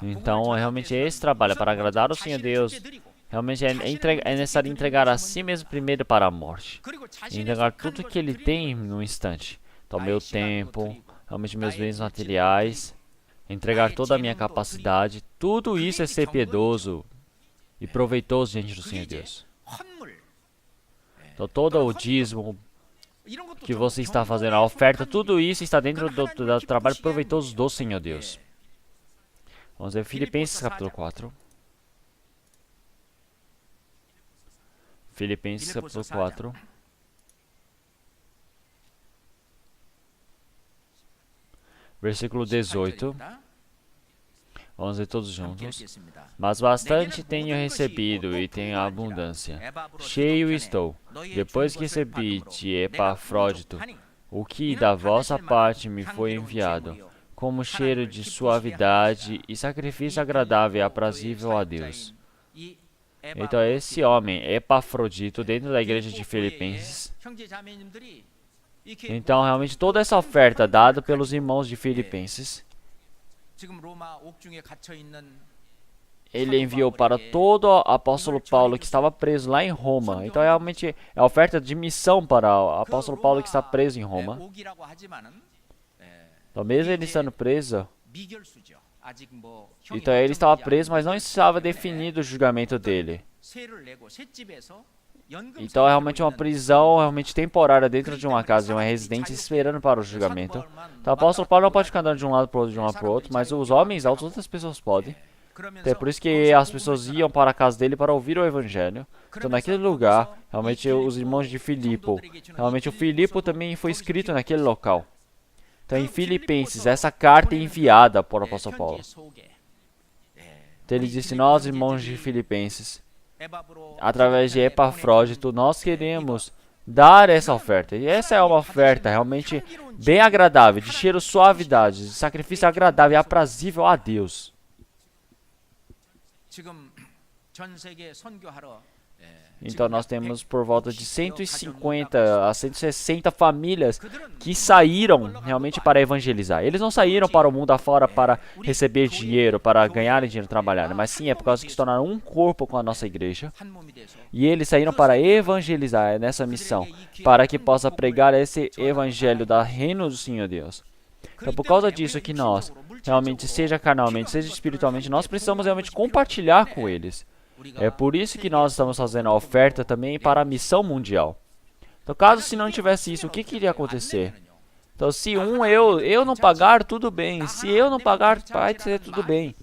Então, realmente, esse trabalho para agradar o Senhor Deus, realmente é necessário entregar a si mesmo primeiro para a morte. E entregar tudo que ele tem no instante. Então, meu tempo, realmente meus bens materiais, entregar toda a minha capacidade, tudo isso é ser piedoso e proveitoso diante do Senhor Deus. Então, todo o dízimo que você está fazendo, a oferta, tudo isso está dentro do trabalho proveitoso do Senhor Deus. Vamos ver Filipenses capítulo 4. Filipenses capítulo 4. Versículo 18. Vamos ver todos juntos. Mas bastante tenho recebido e tenho abundância. Cheio estou, depois que recebi de Epafrodito, o que da vossa parte me foi enviado, como cheiro de suavidade e sacrifício agradável e aprazível a Deus. Então, esse homem, Epafrodito, dentro da igreja de Filipenses. Então, realmente, toda essa oferta dada pelos irmãos de Filipenses, ele enviou para todo o apóstolo Paulo que estava preso lá em Roma. Então, realmente, é a oferta de missão para o apóstolo Paulo que está preso em Roma. Então, mesmo ele estando preso, então ele estava preso, mas não estava definido o julgamento dele. Então, é realmente uma prisão realmente temporária dentro de uma casa, de uma residência, esperando para o julgamento. Então, o apóstolo Paulo não pode ficar andando de um lado para o outro, de um lado para o outro, mas os homens, as outras pessoas podem. Então, é por isso que as pessoas iam para a casa dele para ouvir o evangelho. Então, naquele lugar, realmente os irmãos de Filipo, realmente o Filipo também foi escrito naquele local. Então, em Filipenses, essa carta é enviada por apóstolo Paulo. Então, ele disse, nós, irmãos de Filipenses, através de Epafrodito, nós queremos dar essa oferta. E essa é uma oferta realmente bem agradável, de cheiro suavidade, de sacrifício agradável e aprazível a Deus. Então, nós temos por volta de 150 a 160 famílias que saíram realmente para evangelizar. Eles não saíram para o mundo afora para receber dinheiro, para ganhar dinheiro trabalhando, mas sim é por causa que se tornaram um corpo com a nossa igreja. E eles saíram para evangelizar nessa missão, para que possa pregar esse evangelho da reino do Senhor Deus. Então, por causa disso que nós, realmente, seja carnalmente, seja espiritualmente, nós precisamos realmente compartilhar com eles. É por isso que nós estamos fazendo a oferta também para a missão mundial. Então, caso se não tivesse isso, o que iria acontecer? Então, se eu não pagar, tudo bem. Se eu não pagar, vai ser tudo bem.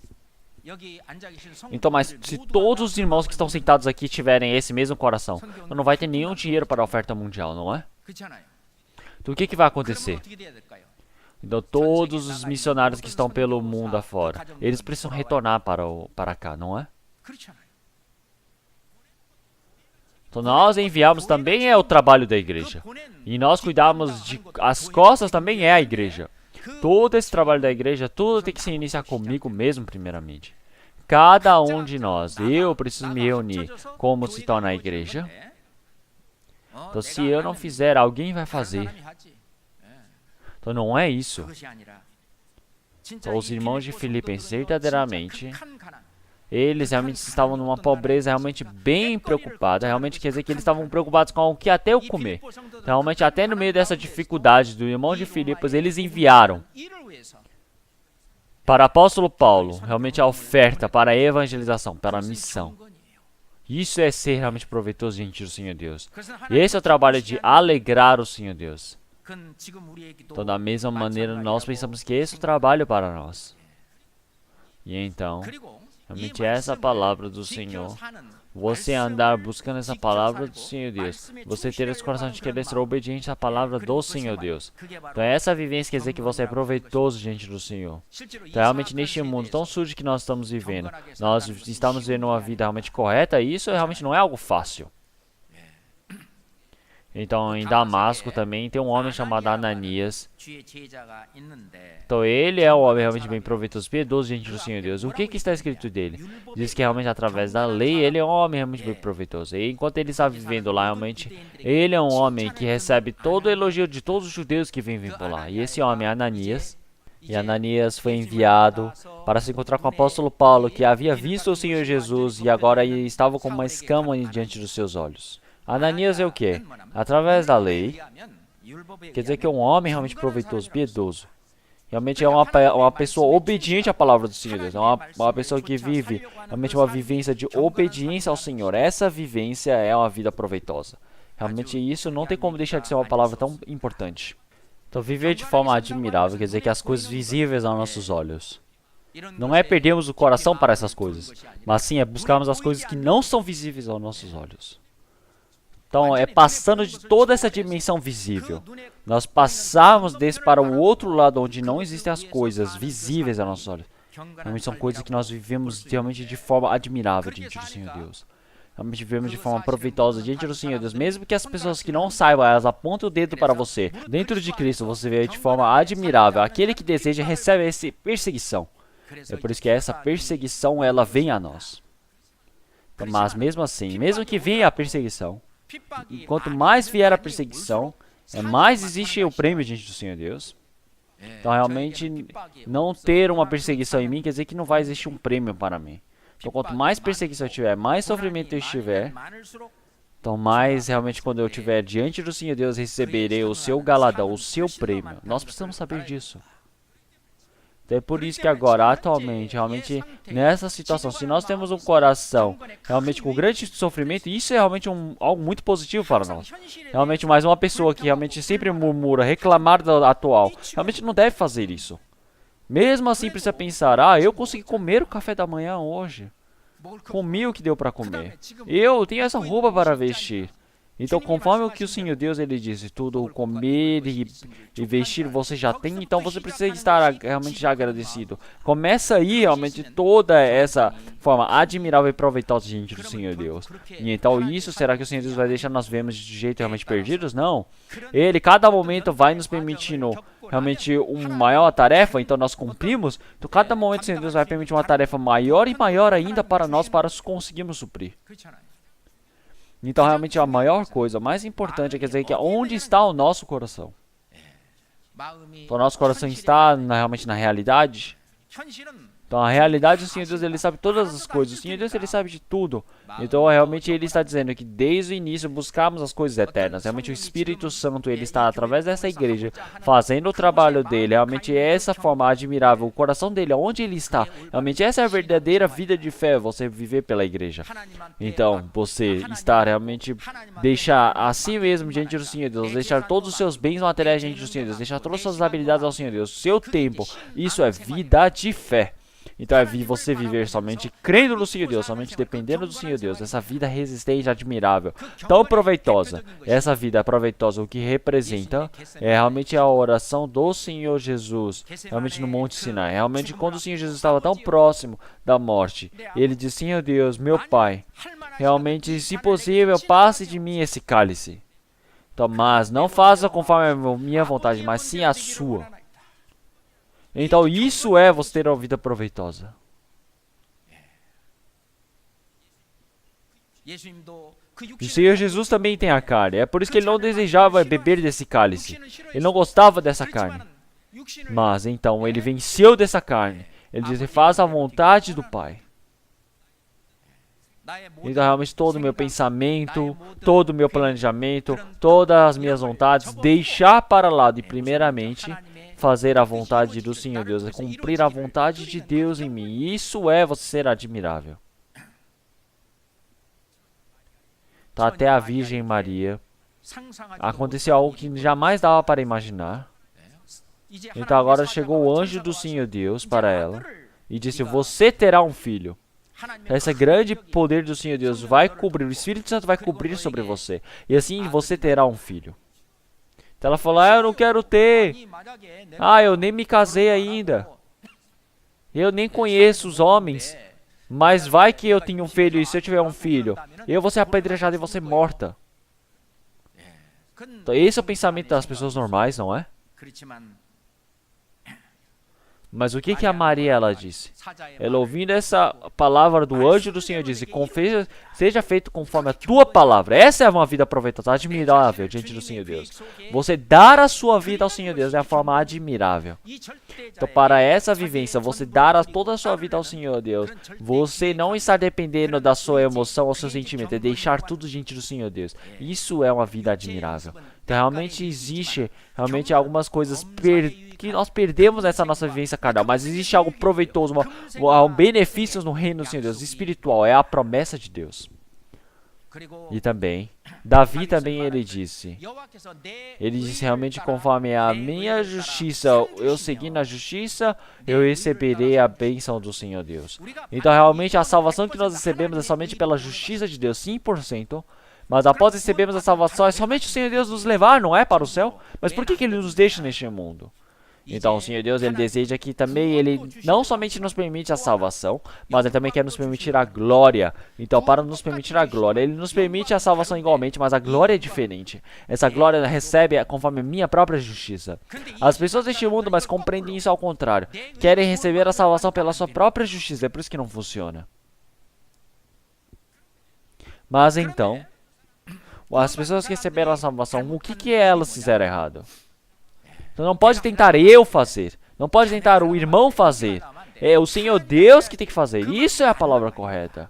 Então, mas se todos os irmãos que estão sentados aqui tiverem esse mesmo coração, então não vai ter nenhum dinheiro para a oferta mundial, não é? Então, o que vai acontecer? Então, todos os missionários que estão pelo mundo afora, eles precisam retornar para cá, não é? Então, nós enviamos também é o trabalho da igreja. E nós cuidamos de... As costas também é a igreja. todo esse trabalho da igreja, tudo tem que se iniciar comigo mesmo, primeiramente. Cada um de nós, eu preciso me reunir. Como se torna a igreja? Então, se eu não fizer, alguém vai fazer. Então, não é isso. Então, os irmãos de Filipenses, verdadeiramente, eles realmente estavam numa pobreza realmente bem preocupada. Realmente quer dizer que eles estavam preocupados com o que até eu comer. Então, realmente, até no meio dessa dificuldade do irmão de Filipos, eles enviaram para o apóstolo Paulo, realmente a oferta para a evangelização, para a missão. Isso é ser realmente proveitoso diante do Senhor Deus. E esse é o trabalho de alegrar o Senhor Deus. Então, da mesma maneira, nós pensamos que esse é o trabalho para nós. E então, realmente essa palavra do Senhor, você andar buscando essa palavra do Senhor Deus, você ter esse coração de querer ser obediente à palavra do Senhor Deus. Então essa vivência quer dizer que você é proveitoso diante do Senhor. Então realmente neste mundo tão sujo que nós estamos vivendo, nós estamos vivendo uma vida realmente correta e isso realmente não é algo fácil. Então, em Damasco também tem um homem chamado Ananias. Então, ele é um homem realmente bem proveitoso, piedoso diante do Senhor Deus. O que está escrito dele? Diz que realmente através da lei, ele é um homem realmente bem proveitoso. E enquanto ele está vivendo lá, realmente, ele é um homem que recebe todo o elogio de todos os judeus que vêm por lá. E esse homem é Ananias. E Ananias foi enviado para se encontrar com o apóstolo Paulo, que havia visto o Senhor Jesus e agora estava com uma escama diante dos seus olhos. Ananias é o quê? Através da lei, quer dizer que é um homem realmente proveitoso, piedoso. Realmente é uma pessoa obediente à palavra do Senhor Deus. É uma pessoa que vive realmente uma vivência de obediência ao Senhor. Essa vivência é uma vida proveitosa. Realmente isso não tem como deixar de ser uma palavra tão importante. Então viver de forma admirável quer dizer que as coisas visíveis aos nossos olhos. Não é perdermos o coração para essas coisas, mas sim é buscarmos as coisas que não são visíveis aos nossos olhos. Então, é passando de toda essa dimensão visível. Nós passarmos desse para o outro lado, onde não existem as coisas visíveis aos nossos olhos. Realmente são coisas que nós vivemos realmente de forma admirável diante do Senhor Deus. Realmente vivemos de forma proveitosa diante do Senhor Deus. Mesmo que as pessoas que não saibam, elas apontam o dedo para você. Dentro de Cristo, você vê de forma admirável. Aquele que deseja recebe essa perseguição. É por isso que essa perseguição, ela vem a nós. Mas mesmo assim, mesmo que venha a perseguição, quanto mais vier a perseguição, mais existe o prêmio diante do Senhor Deus. Então, realmente, não ter uma perseguição em mim quer dizer que não vai existir um prêmio para mim. Então, quanto mais perseguição eu tiver, mais sofrimento eu estiver, então mais realmente quando eu estiver diante do Senhor Deus, receberei o seu galadão, o seu prêmio. Nós precisamos saber disso. Então é por isso que agora, atualmente, realmente, nessa situação, se nós temos um coração realmente com grande sofrimento, isso é realmente algo muito positivo para nós. Realmente, mais uma pessoa que realmente sempre murmura, reclamar do atual, realmente não deve fazer isso. Mesmo assim, precisa pensar, eu consegui comer o café da manhã hoje. Comi o que deu para comer. Eu tenho essa roupa para vestir. Então, conforme o que o Senhor Deus, ele disse, tudo comer e vestir você já tem, então você precisa estar realmente já agradecido. Começa aí realmente toda essa forma admirável e proveitosa diante do Senhor Deus. E então isso, será que o Senhor Deus vai deixar nós vermos de jeito realmente perdidos? Não. Ele, cada momento, vai nos permitindo realmente uma maior tarefa, então nós cumprimos. Então, cada momento o Senhor Deus vai permitir uma tarefa maior e maior ainda para nós, para conseguirmos suprir. Então, realmente, a maior coisa, a mais importante, quer dizer que onde está o nosso coração? Então, o nosso coração está realmente na realidade? Então, a realidade, o Senhor Deus, ele sabe todas as coisas. O Senhor Deus, ele sabe de tudo. Então, realmente, ele está dizendo que desde o início buscamos as coisas eternas. Realmente, o Espírito Santo, ele está através dessa igreja, fazendo o trabalho dele. Realmente, essa forma admirável, o coração dele, onde ele está. Realmente, essa é a verdadeira vida de fé, você viver pela igreja. Então, você está realmente deixar a si mesmo diante do Senhor Deus, deixar todos os seus bens materiais diante do Senhor Deus, deixar todas as suas habilidades ao Senhor Deus, seu tempo. Isso é vida de fé. Então é você viver somente crendo no Senhor Deus, somente dependendo do Senhor Deus. Essa vida resistente, admirável, tão proveitosa. Essa vida proveitosa, o que representa é realmente a oração do Senhor Jesus, realmente no Monte Sinai. Realmente quando o Senhor Jesus estava tão próximo da morte, ele disse, Senhor Deus, meu Pai, realmente, se possível, passe de mim esse cálice. Então, mas não faça conforme a minha vontade, mas sim a sua. Então isso é você ter uma vida proveitosa. O Senhor Jesus também tem a carne. É por isso que ele não desejava beber desse cálice. Ele não gostava dessa carne. Mas então ele venceu dessa carne. Ele disse: faz a vontade do Pai. Então realmente todo o meu pensamento, todo o meu planejamento, todas as minhas vontades, deixar para lá e primeiramente fazer a vontade do Senhor Deus, é cumprir a vontade de Deus em mim. Isso é você ser admirável. Então, até a Virgem Maria, aconteceu algo que jamais dava para imaginar. Então agora chegou o anjo do Senhor Deus para ela e disse: você terá um filho. Esse grande poder do Senhor Deus vai cobrir, o Espírito Santo vai cobrir sobre você. E assim você terá um filho. Então ela falou: eu não quero ter. Eu nem me casei ainda. Eu nem conheço os homens. Mas vai que eu tenho um filho, e se eu tiver um filho, eu vou ser apedrejada e vou ser morta. Então esse é o pensamento das pessoas normais, não é? Mas o que a Maria ela disse? Ela, ouvindo essa palavra do anjo do Senhor, disse: seja feito conforme a tua palavra. Essa é uma vida proveitosa, admirável diante do Senhor Deus. Você dar a sua vida ao Senhor Deus é a forma admirável. Então, para essa vivência, você dar toda a sua vida ao Senhor Deus, você não está dependendo da sua emoção ou seu sentimento, é deixar tudo diante do Senhor Deus. Isso é uma vida admirável. Então, realmente existe algumas coisas que nós perdemos nessa nossa vivência carnal, mas existe algo proveitoso, benefícios no reino do Senhor Deus, espiritual, é a promessa de Deus. E também, Davi também ele disse realmente conforme a minha justiça, eu seguindo a justiça, eu receberei a bênção do Senhor Deus. Então realmente a salvação que nós recebemos é somente pela justiça de Deus, 100%. Mas após recebermos a salvação, é somente o Senhor Deus nos levar, não é, para o céu? Mas por que Ele nos deixa neste mundo? Então o Senhor Deus, Ele deseja que também Ele não somente nos permite a salvação, mas Ele também quer nos permitir a glória. Então para nos permitir a glória, Ele nos permite a salvação igualmente, mas a glória é diferente. Essa glória recebe conforme a minha própria justiça. As pessoas deste mundo, mas compreendem isso ao contrário. Querem receber a salvação pela sua própria justiça, é por isso que não funciona. Mas então, as pessoas que receberam a salvação, o que elas fizeram errado? Então não pode tentar eu fazer. Não pode tentar o irmão fazer. É o Senhor Deus que tem que fazer. Isso é a palavra correta.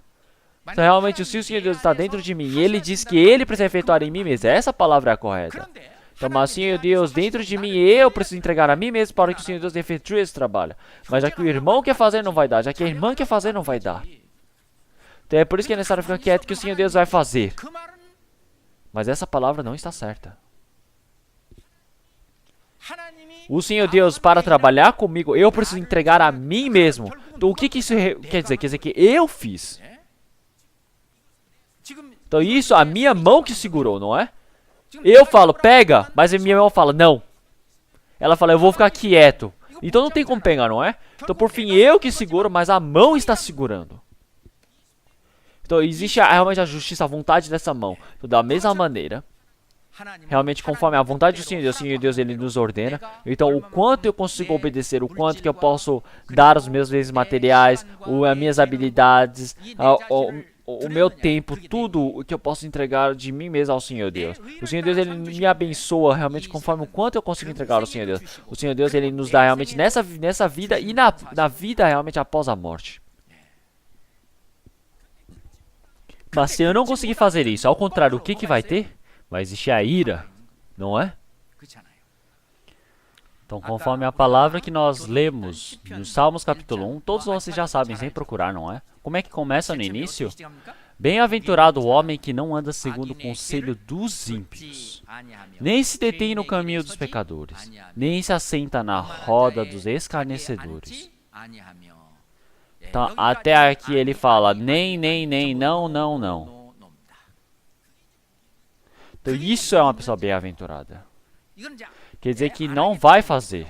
Então realmente, se o Senhor Deus está dentro de mim e Ele diz que Ele precisa efetuar em mim mesmo, essa palavra é a correta. Então, mas Senhor Deus, dentro de mim, eu preciso entregar a mim mesmo para que o Senhor Deus efetue esse trabalho. Mas já que o irmão quer fazer, não vai dar. Já que a irmã quer fazer, não vai dar. Então é por isso que é necessário ficar quieto que o Senhor Deus vai fazer. Mas essa palavra não está certa. O Senhor Deus, para trabalhar comigo, eu preciso entregar a mim mesmo. Então, o que isso quer dizer? Quer dizer que eu fiz. Então, isso, a minha mão que segurou, não é? Eu falo, pega, mas a minha mão fala, não. Ela fala, eu vou ficar quieto. Então, não tem como pegar, não é? Então, por fim, eu que seguro, mas a mão está segurando. Então, existe realmente a justiça, a vontade dessa mão. Então, da mesma maneira, realmente conforme a vontade do Senhor Deus, Ele nos ordena. Então, o quanto eu consigo obedecer, o quanto que eu posso dar os meus bens materiais, as minhas habilidades, o meu tempo, tudo o que eu posso entregar de mim mesmo ao Senhor Deus. O Senhor Deus, Ele me abençoa realmente conforme o quanto eu consigo entregar ao Senhor Deus. O Senhor Deus, Ele nos dá realmente nessa vida e na vida realmente após a morte. Mas se eu não conseguir fazer isso, ao contrário, o que vai ter? Vai existir a ira, não é? Então, conforme a palavra que nós lemos no Salmos capítulo 1, todos vocês já sabem, sem procurar, não é? Como é que começa no início? Bem-aventurado o homem que não anda segundo o conselho dos ímpios, nem se detém no caminho dos pecadores, nem se assenta na roda dos escarnecedores. Então, até aqui ele fala, nem, não, não. Então, isso é uma pessoa bem-aventurada. Quer dizer que não vai fazer.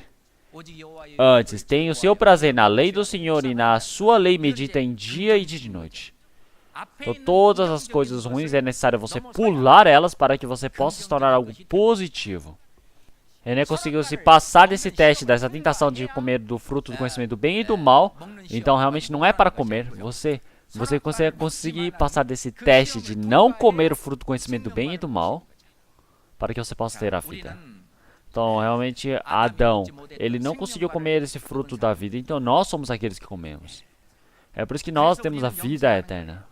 Antes, tem o seu prazer na lei do Senhor e na sua lei medita em dia e de noite. Então, todas as coisas ruins é necessário você pular elas para que você possa se tornar algo positivo. Ele não conseguiu se passar desse teste, dessa tentação de comer do fruto do conhecimento do bem e do mal. Então realmente não é para comer. Você conseguir passar desse teste de não comer o fruto do conhecimento do bem e do mal, para que você possa ter a vida. Então realmente Adão, ele não conseguiu comer esse fruto da vida. Então nós somos aqueles que comemos. É por isso que nós temos a vida eterna.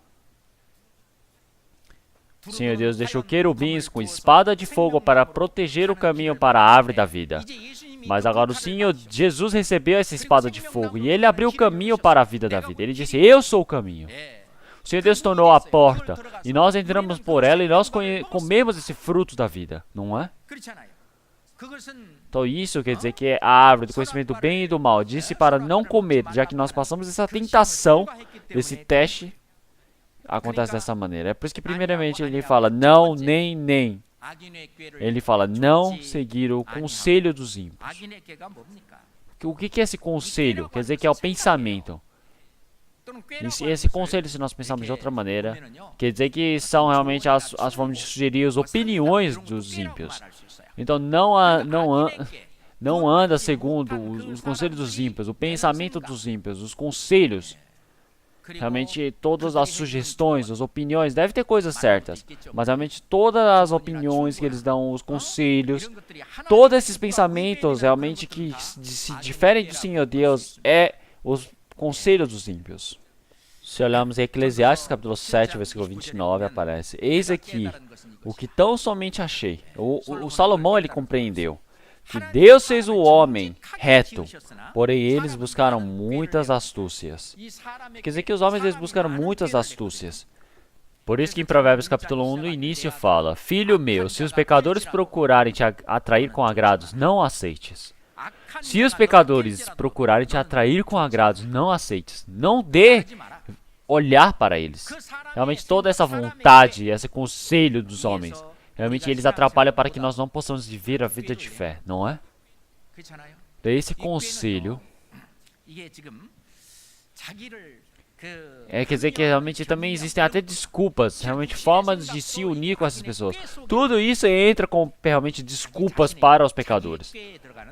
O Senhor Deus deixou querubins com espada de fogo para proteger o caminho para a árvore da vida. Mas agora o Senhor Jesus recebeu essa espada de fogo e ele abriu o caminho para a vida da vida. Ele disse, eu sou o caminho. O Senhor Deus tornou a porta e nós entramos por ela e nós comemos esse fruto da vida, não é? Então isso quer dizer que a árvore do conhecimento do bem e do mal disse para não comer, já que nós passamos essa tentação, desse teste, acontece dessa maneira. É por isso que primeiramente ele fala não, nem. Ele fala não seguir o conselho dos ímpios. O que é esse conselho? Quer dizer que é o pensamento. Esse conselho, se nós pensarmos de outra maneira, quer dizer que são realmente as formas de sugerir as opiniões dos ímpios. Então não anda segundo os conselhos dos ímpios, o pensamento dos ímpios, os conselhos. Realmente todas as sugestões, as opiniões, deve ter coisas certas, mas realmente todas as opiniões que eles dão, os conselhos, todos esses pensamentos realmente que se diferem do Senhor Deus é os conselhos dos ímpios. Se olharmos em Eclesiastes capítulo 7, versículo 29, aparece: eis aqui o que tão somente achei. O Salomão ele compreendeu que Deus fez o homem reto, porém eles buscaram muitas astúcias. Quer dizer que os homens eles buscaram muitas astúcias. Por isso que em Provérbios capítulo 1 no início fala: filho meu, se os pecadores procurarem te atrair com agrados, não aceites. Se os pecadores procurarem te atrair com agrados, não aceites. Não dê olhar para eles. Realmente toda essa vontade, esse conselho dos homens, realmente eles atrapalham para que nós não possamos viver a vida de fé, não é? Esse conselho quer dizer que realmente também existem até desculpas, realmente formas de se unir com essas pessoas. Tudo isso entra com realmente desculpas para os pecadores.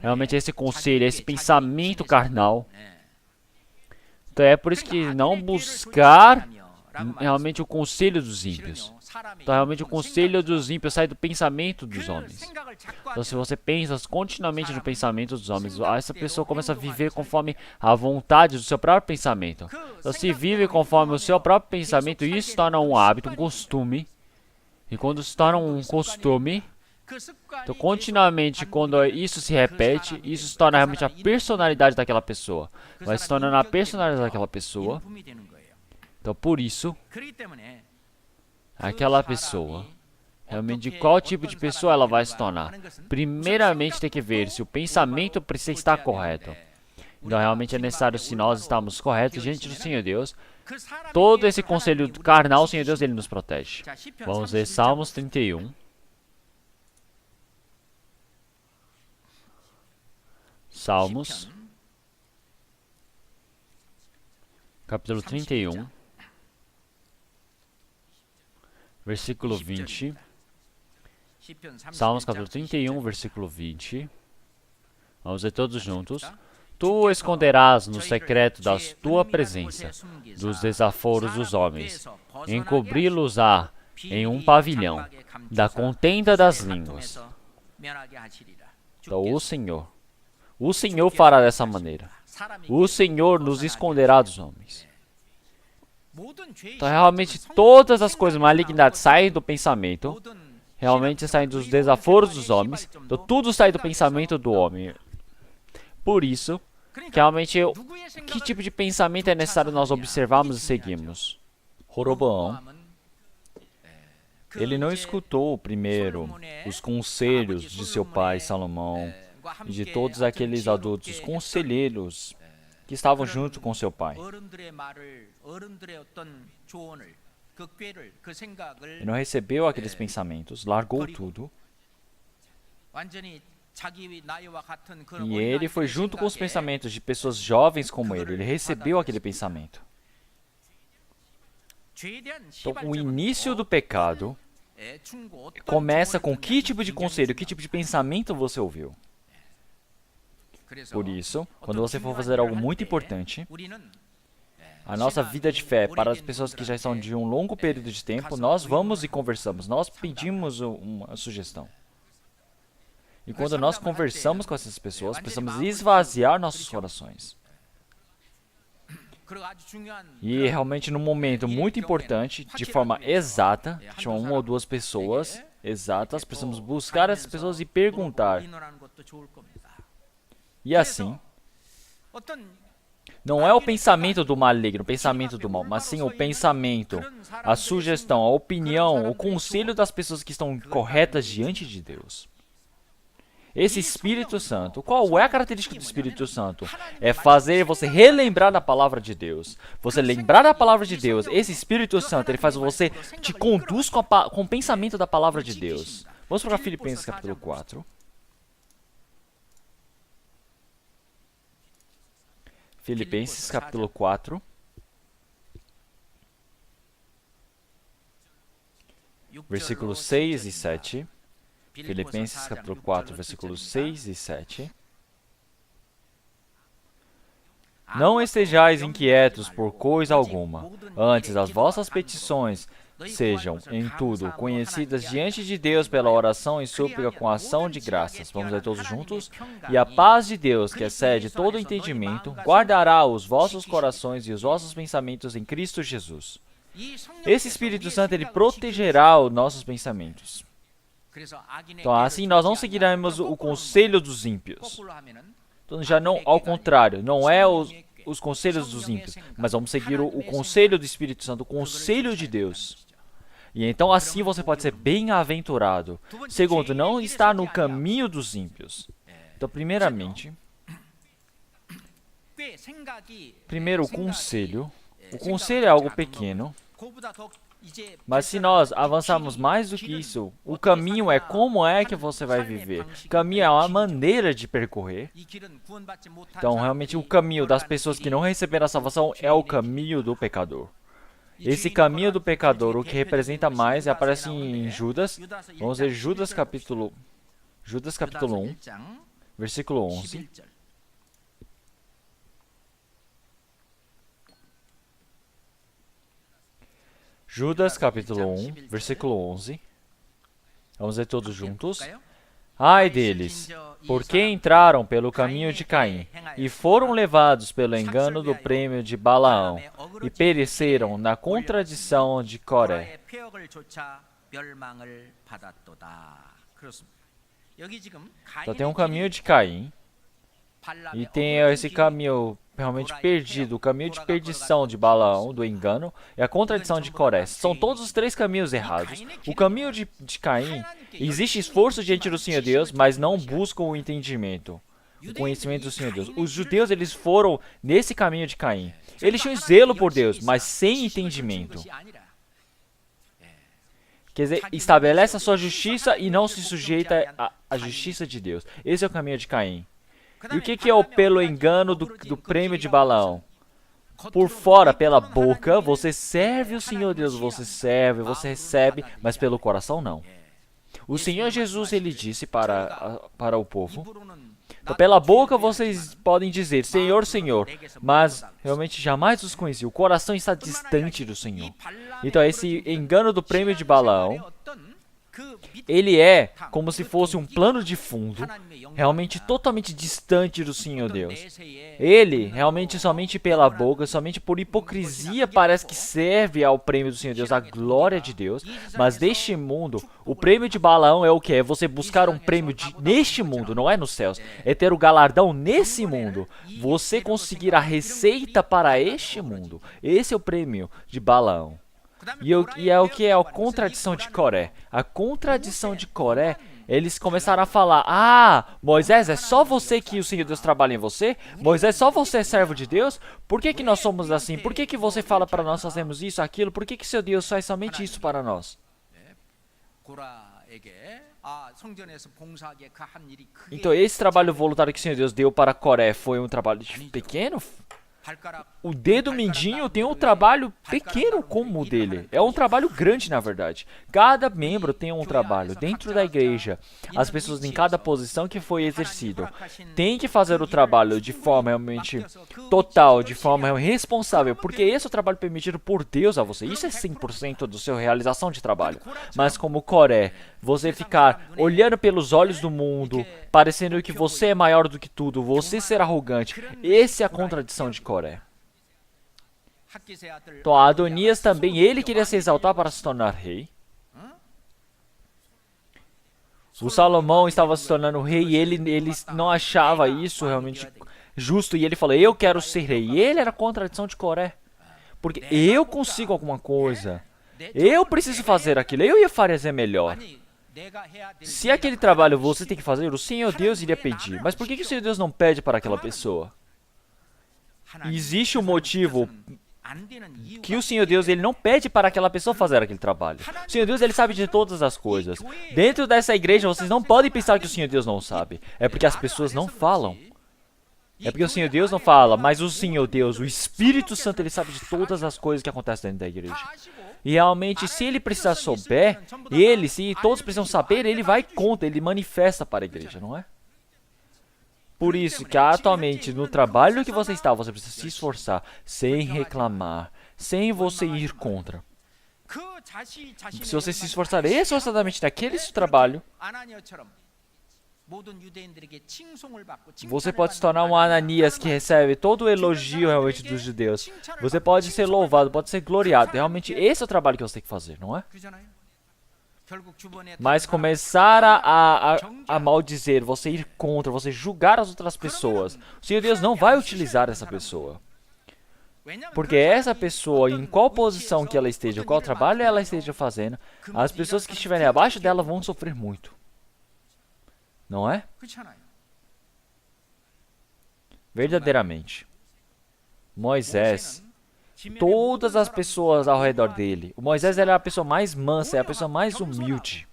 Realmente esse conselho, esse pensamento carnal. Então é por isso que não buscar realmente o conselho dos ímpios. Então realmente o conselho dos ímpios sai do pensamento dos homens. Então se você pensa continuamente no pensamento dos homens, essa pessoa começa a viver conforme a vontade do seu próprio pensamento. Então se vive conforme o seu próprio pensamento, isso se torna um hábito, um costume. E quando se torna um costume, então continuamente quando isso se repete, isso se torna realmente a personalidade daquela pessoa. Vai se tornando a personalidade daquela pessoa. Então por isso, aquela pessoa, realmente de qual tipo de pessoa ela vai se tornar? Primeiramente tem que ver se o pensamento precisa estar correto. Então realmente é necessário, se nós estamos corretos diante do Senhor Deus, todo esse conselho carnal, o Senhor Deus, ele nos protege. Vamos ver Salmos 31. Salmos, capítulo 31. Versículo 20. Salmos capítulo 31, versículo 20. Vamos ler todos juntos. Tu esconderás no secreto da tua presença dos desaforos dos homens, encobri-los-á em um pavilhão da contenda das línguas. Então o Senhor fará dessa maneira. O Senhor nos esconderá dos homens. Então realmente todas as coisas malignas saem do pensamento, realmente saem dos desaforos dos homens, então tudo sai do pensamento do homem. Por isso, que realmente que tipo de pensamento é necessário nós observarmos e seguirmos? Roboão, ele não escutou primeiro os conselhos de seu pai Salomão e de todos aqueles adultos conselheiros que estavam junto com seu pai. Ele não recebeu aqueles pensamentos, largou tudo. E ele foi junto com os pensamentos de pessoas jovens como ele recebeu aquele pensamento. Então, o início do pecado começa com que tipo de conselho, que tipo de pensamento você ouviu. Por isso, quando você for fazer algo muito importante, a nossa vida de fé para as pessoas que já estão de um longo período de tempo, nós vamos e conversamos, nós pedimos uma sugestão. E quando nós conversamos com essas pessoas, precisamos esvaziar nossos corações. E realmente num momento muito importante, de forma exata, tinha uma ou duas pessoas exatas, precisamos buscar essas pessoas e perguntar. E assim, não é o pensamento do maligno, o pensamento do mal, mas sim o pensamento, a sugestão, a opinião, o conselho das pessoas que estão corretas diante de Deus. Esse Espírito Santo, qual é a característica do Espírito Santo? É fazer você relembrar da palavra de Deus. Você lembrar da palavra de Deus. Esse Espírito Santo, ele faz você, te conduz com o pensamento da palavra de Deus. Vamos para Filipenses capítulo 4. Filipenses capítulo 4. Versículos 6 e 7. Filipenses capítulo 4, versículos 6 e 7. Não estejais inquietos por coisa alguma, antes as vossas petições sejam, em tudo, conhecidas diante de Deus pela oração e súplica com ação de graças. Vamos ler todos juntos? E a paz de Deus, que excede todo entendimento, guardará os vossos corações e os vossos pensamentos em Cristo Jesus. Esse Espírito Santo, ele protegerá os nossos pensamentos. Então, assim, nós não seguiremos o conselho dos ímpios. Então, já não, ao contrário, não é os conselhos dos ímpios, mas vamos seguir o conselho do Espírito Santo, o conselho de Deus. E então, assim, você pode ser bem-aventurado. Segundo, não estar no caminho dos ímpios. Então, primeiramente, o conselho. O conselho é algo pequeno. Mas se nós avançarmos mais do que isso, o caminho é como é que você vai viver. O caminho é uma maneira de percorrer. Então, realmente, o caminho das pessoas que não receberam a salvação é o caminho do pecador. Esse caminho do pecador, o que representa mais, aparece em Judas. Vamos ver Judas capítulo 1, versículo 11. Judas capítulo 1, versículo 11. Vamos ler todos juntos. Ai deles, porque entraram pelo caminho de Caim, e foram levados pelo engano do prêmio de Balaão, e pereceram na contradição de Coré. Então tem um caminho de Caim, e tem esse caminho realmente perdido, o caminho de perdição de Balaão, do engano, e a contradição de Coré. São todos os três caminhos errados. O caminho de Caim, existe esforço diante do Senhor Deus, mas não buscam o entendimento, o conhecimento do Senhor Deus. Os judeus, eles foram nesse caminho de Caim. Eles tinham zelo por Deus, mas sem entendimento. Quer dizer, estabelece a sua justiça e não se sujeita à justiça de Deus. Esse é o caminho de Caim. E o que é o pelo engano do prêmio de Balaão? Por fora, pela boca, você serve o Senhor Deus, você serve, você recebe, mas pelo coração não. O Senhor Jesus, ele disse para o povo, então, pela boca vocês podem dizer, Senhor, Senhor, mas realmente jamais os conheci, o coração está distante do Senhor. Então esse engano do prêmio de Balaão, ele é como se fosse um plano de fundo, realmente totalmente distante do Senhor Deus. Ele, realmente somente pela boca, somente por hipocrisia, parece que serve ao prêmio do Senhor Deus, à glória de Deus. Mas neste mundo, o prêmio de Balaão é o que? É você buscar um prêmio neste mundo, não é nos céus. É ter o galardão nesse mundo. Você conseguir a receita para este mundo. Esse é o prêmio de Balaão. E é o que é a contradição de Coré. A contradição de Coré, eles começaram a falar, Moisés, é só você que o Senhor Deus trabalha em você? Moisés, só você é servo de Deus? Por que nós somos assim? Por que você fala para nós fazemos isso, aquilo? Por que seu Deus faz somente isso para nós? Então esse trabalho voluntário que o Senhor Deus deu para Coré foi um trabalho pequeno? o dedo mindinho tem um trabalho pequeno como o dele. É um trabalho grande, na verdade. Cada membro tem um trabalho dentro da igreja. As pessoas em cada posição que foi exercido têm que fazer o trabalho de forma realmente total, de forma responsável, porque esse é o trabalho permitido por Deus a você. Isso é 100% do seu realização de trabalho. Mas como Coré, você ficar olhando pelos olhos do mundo, parecendo que você é maior do que tudo, você ser arrogante, essa é a contradição de Coré. Então, Adonias também, ele queria se exaltar para se tornar rei. O Salomão estava se tornando rei e ele não achava isso realmente justo. E ele falou, eu quero ser rei. E ele era a contradição de Coré. Porque eu consigo alguma coisa. Eu preciso fazer aquilo. Eu ia fazer melhor. Se aquele trabalho você tem que fazer, o Senhor Deus iria pedir. Mas por que o Senhor Deus não pede para aquela pessoa? Existe um motivo que o Senhor Deus ele não pede para aquela pessoa fazer aquele trabalho. O Senhor Deus ele sabe de todas as coisas. Dentro dessa igreja vocês não podem pensar que o Senhor Deus não sabe. É porque as pessoas não falam. É porque o Senhor Deus não fala, mas o Senhor Deus, o Espírito Santo, ele sabe de todas as coisas que acontecem dentro da igreja. E realmente, se ele precisar souber, se todos precisam saber, ele vai contra, ele manifesta para a igreja, não é? Por isso que atualmente no trabalho que você está, você precisa se esforçar, sem reclamar, sem você ir contra. Se você se esforçar esforçadamente naquele seu trabalho, você pode se tornar um Ananias que recebe todo o elogio realmente dos judeus. Você pode ser louvado, pode ser gloriado. Realmente esse é o trabalho que você tem que fazer, não é? Mas começar a maldizer, você ir contra, você julgar as outras pessoas, o Senhor Deus não vai utilizar essa pessoa. Porque essa pessoa, em qual posição que ela esteja, qual trabalho ela esteja fazendo, as pessoas que estiverem abaixo dela vão sofrer muito. Não é? Verdadeiramente. Moisés, todas as pessoas ao redor dele. O Moisés era a pessoa mais mansa, é a pessoa mais humilde.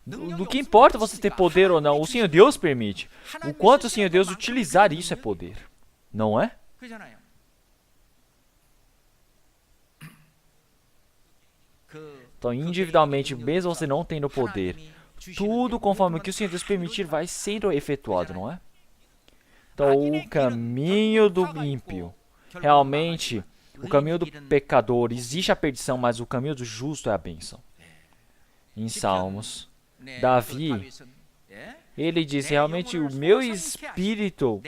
Do que importa você ter poder ou não, o Senhor Deus permite. O quanto o Senhor Deus utilizar isso é poder. Não é? Então, individualmente, mesmo você não tendo poder, tudo conforme o que o Senhor Deus permitir vai sendo efetuado, não é? Então, o caminho do ímpio, realmente, o caminho do pecador, existe a perdição, mas o caminho do justo é a bênção. Em Salmos, Davi, ele diz, realmente, o meu espírito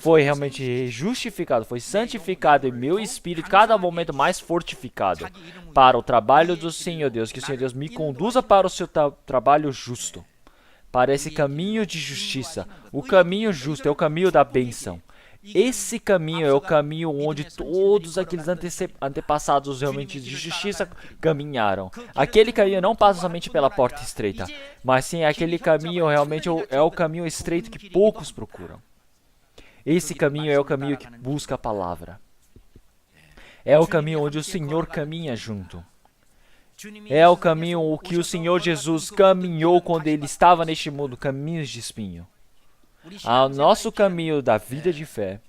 foi realmente justificado, foi santificado, e meu espírito, cada momento mais fortificado para o trabalho do Senhor Deus, que o Senhor Deus me conduza para o seu trabalho justo, para esse caminho de justiça. O caminho justo é o caminho da bênção. Esse caminho é o caminho onde todos aqueles antepassados realmente de justiça caminharam. Aquele caminho não passa somente pela porta estreita, mas sim aquele caminho realmente é o caminho estreito que poucos procuram. Esse caminho é o caminho que busca a palavra. É o caminho onde o Senhor caminha junto. É o caminho que o Senhor Jesus caminhou quando ele estava neste mundo, caminhos de espinho. O nosso caminho da vida de fé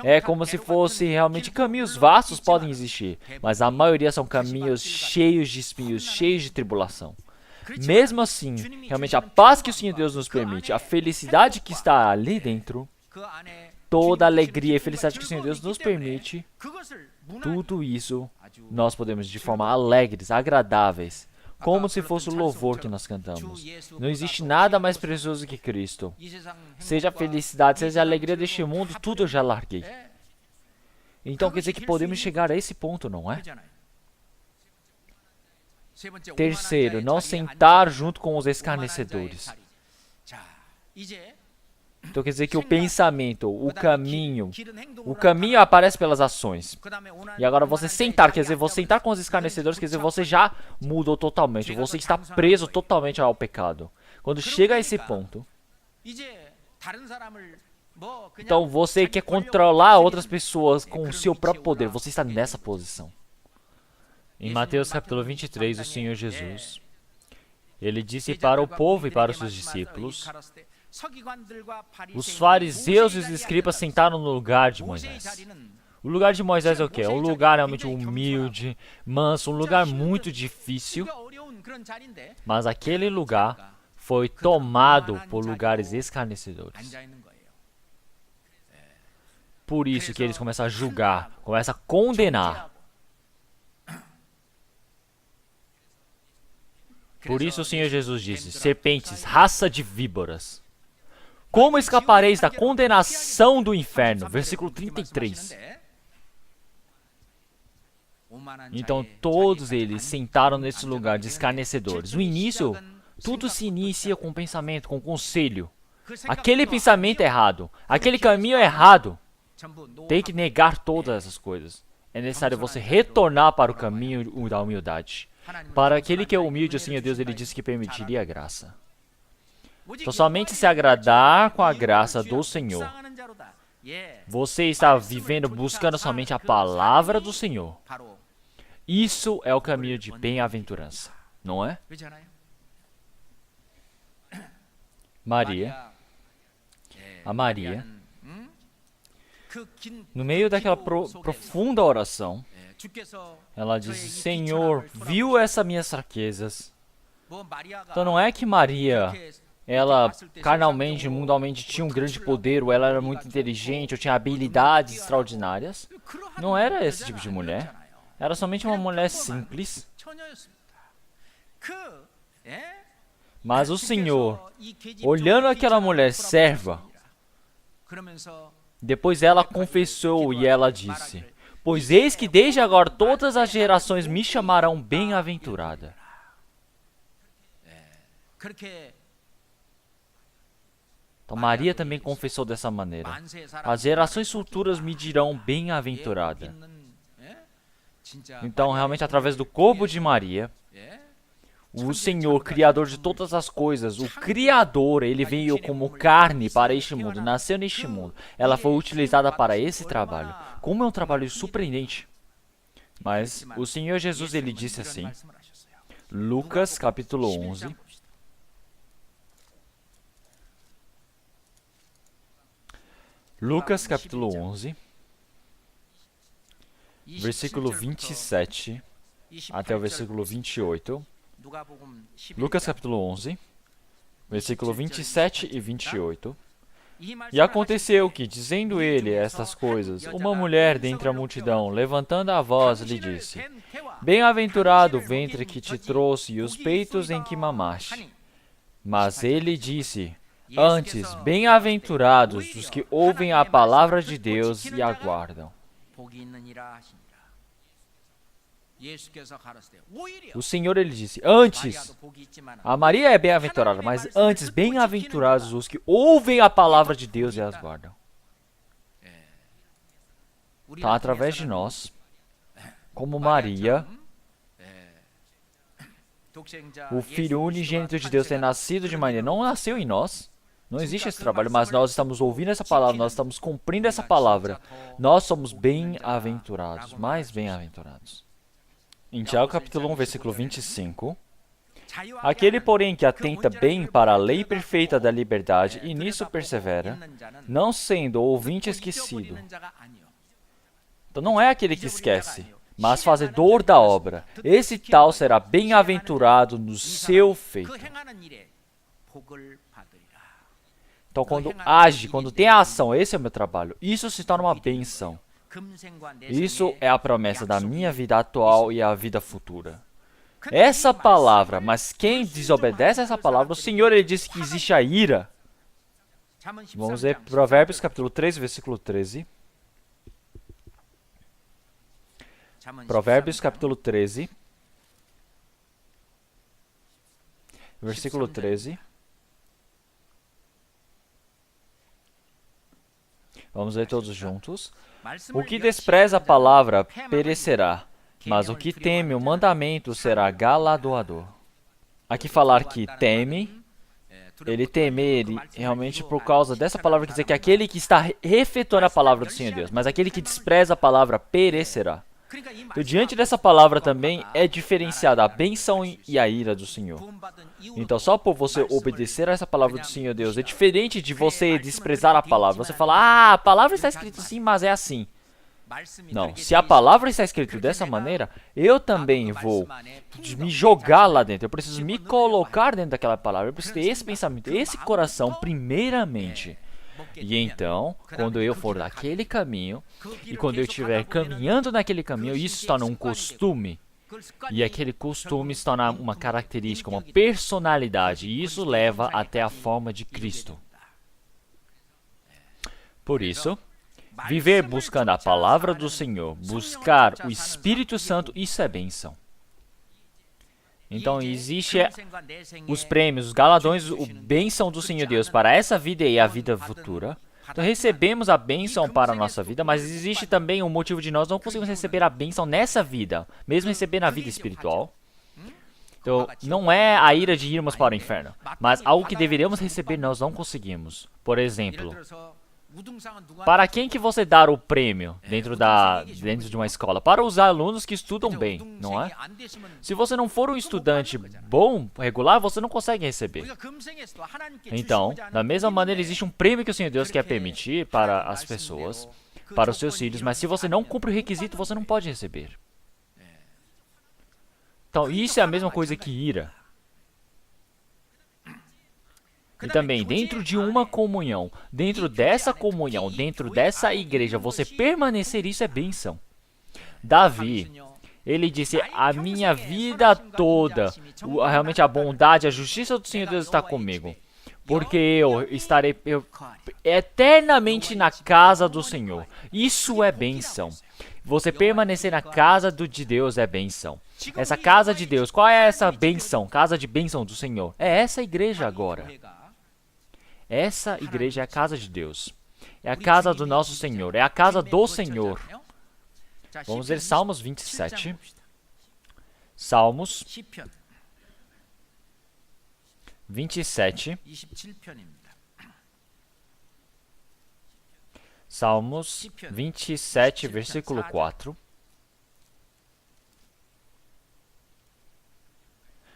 é como se fosse realmente caminhos vastos podem existir, mas a maioria são caminhos cheios de espinhos, cheios de tribulação. Mesmo assim, realmente a paz que o Senhor Deus nos permite, a felicidade que está ali dentro, toda a alegria e felicidade que o Senhor Deus nos permite, tudo isso nós podemos de forma alegres, agradáveis, como se fosse o louvor que nós cantamos. Não existe nada mais precioso que Cristo. Seja a felicidade, seja a alegria deste mundo, tudo eu já larguei. Então quer dizer que podemos chegar a esse ponto, não é? Terceiro, não sentar junto com os escarnecedores. Então quer dizer que o pensamento, o caminho aparece pelas ações. E agora você sentar, quer dizer, você sentar com os escarnecedores, quer dizer, você já mudou totalmente. Você está preso totalmente ao pecado. Quando chega a esse ponto, então você quer controlar outras pessoas com o seu próprio poder. Você está nessa posição. Em Mateus capítulo 23, o Senhor Jesus, ele disse para o povo e para os seus discípulos, Os fariseus e os escribas sentaram no lugar de Moisés. O lugar de Moisés é o quê? É um lugar realmente humilde, manso, um lugar muito difícil. Mas aquele lugar foi tomado por lugares escarnecedores. Por isso que eles começam a julgar, começam a condenar. Por isso o Senhor Jesus disse: serpentes, raça de víboras, como escapareis da condenação do inferno? Versículo 33. Então todos eles sentaram nesse lugar de escarnecedores. No início, tudo se inicia com pensamento, com conselho. Aquele pensamento errado, aquele caminho errado, tem que negar todas essas coisas. É necessário você retornar para o caminho da humildade. Para aquele que é humilde, o Senhor Deus, ele disse que permitiria a graça. Então, somente se agradar com a graça do Senhor. Você está vivendo, buscando somente a palavra do Senhor. Isso é o caminho de bem-aventurança, não é? A Maria, no meio daquela profunda oração, ela disse: Senhor, viu essas minhas fraquezas. Então não é que Maria, ela carnalmente, mundalmente tinha um grande poder, ou ela era muito inteligente, ou tinha habilidades extraordinárias. Não era esse tipo de mulher. Era somente uma mulher simples. Mas o Senhor, olhando aquela mulher serva, depois ela confessou e ela disse: pois eis que desde agora todas as gerações me chamarão bem-aventurada. Então Maria também confessou dessa maneira: as gerações futuras me dirão bem-aventurada. Então realmente através do corpo de Maria, o Senhor, Criador de todas as coisas, o Criador, ele veio como carne para este mundo, nasceu neste mundo. Ela foi utilizada para esse trabalho. Como é um trabalho surpreendente. Mas o Senhor Jesus, ele disse assim, Lucas capítulo 11. Lucas capítulo 11, versículo 27 até o versículo 28. Lucas capítulo 11, versículo 27 e 28. E aconteceu que, dizendo ele estas coisas, uma mulher dentre a multidão, levantando a voz, lhe disse: bem-aventurado o ventre que te trouxe e os peitos em que mamaste. Mas ele disse: antes, bem-aventurados os que ouvem a palavra de Deus e aguardam. O Senhor, ele disse, antes, a Maria é bem-aventurada, mas antes, bem-aventurados os que ouvem a palavra de Deus e as guardam. Então, através de nós, como Maria, o Filho unigênito de Deus tem nascido de Maria, não nasceu em nós. Não existe esse trabalho, mas nós estamos ouvindo essa palavra, nós estamos cumprindo essa palavra. Nós somos bem-aventurados, mais bem-aventurados. Em Tiago capítulo 1, versículo 25, aquele, porém, que atenta bem para a lei perfeita da liberdade e nisso persevera, não sendo ouvinte esquecido. Então não é aquele que esquece, mas fazedor da obra. Esse tal será bem-aventurado no seu feito. Então quando age, quando tem a ação, esse é o meu trabalho. Isso se torna uma bênção. Isso é a promessa da minha vida atual e a vida futura. Essa palavra, mas quem desobedece a essa palavra, o Senhor, ele disse que existe a ira. Vamos ver Provérbios capítulo 13, versículo 13. Provérbios capítulo 13, versículo 13. Vamos ler todos juntos. O que despreza a palavra perecerá, mas o que teme o mandamento será galardoador. Aqui falar que teme, ele temer realmente por causa dessa palavra, quer dizer que aquele que está refletindo a palavra do Senhor Deus, mas aquele que despreza a palavra perecerá. Então, diante dessa palavra também é diferenciada a bênção e a ira do Senhor. Então, só por você obedecer a essa palavra do Senhor Deus, é diferente de você desprezar a palavra. Você fala, ah, a palavra está escrita assim, mas é assim. Não, se a palavra está escrita dessa maneira, eu também vou me jogar lá dentro. Eu preciso me colocar dentro daquela palavra. Eu preciso ter esse pensamento, esse coração primeiramente. E então, quando eu for naquele caminho, e quando eu estiver caminhando naquele caminho, isso se torna um costume. E aquele costume se torna uma característica, uma personalidade. E isso leva até a forma de Cristo. Por isso, viver buscando a palavra do Senhor, buscar o Espírito Santo, isso é bênção. Então, existe os prêmios, os galardões, o bênção do Senhor Deus para essa vida e a vida futura. Então, recebemos a bênção para a nossa vida, mas existe também um motivo de nós não conseguirmos receber a bênção nessa vida, mesmo receber na vida espiritual. Então, não é a ira de irmos para o inferno, mas algo que deveríamos receber nós não conseguimos. Por exemplo, para quem que você dá o prêmio dentro de uma escola? Para os alunos que estudam bem, não é? Se você não for um estudante bom, regular, você não consegue receber. Então, da mesma maneira, existe um prêmio que o Senhor Deus quer permitir para as pessoas, para os seus filhos, mas se você não cumpre o requisito, você não pode receber. Então, isso é a mesma coisa que ira. E também, dentro de uma comunhão, dentro dessa igreja, você permanecer, isso é bênção. Davi, ele disse, a minha vida toda, realmente a bondade, a justiça do Senhor Deus está comigo. Porque eu estarei eternamente na casa do Senhor. Isso é bênção. Você permanecer na casa de Deus é bênção. Essa casa de Deus, qual é essa bênção? Casa de bênção do Senhor. É essa igreja agora. Essa igreja é a casa de Deus. É a casa do nosso Senhor. É a casa do Senhor. Vamos ver Salmos 27. Salmos 27. Salmos 27, versículo 4.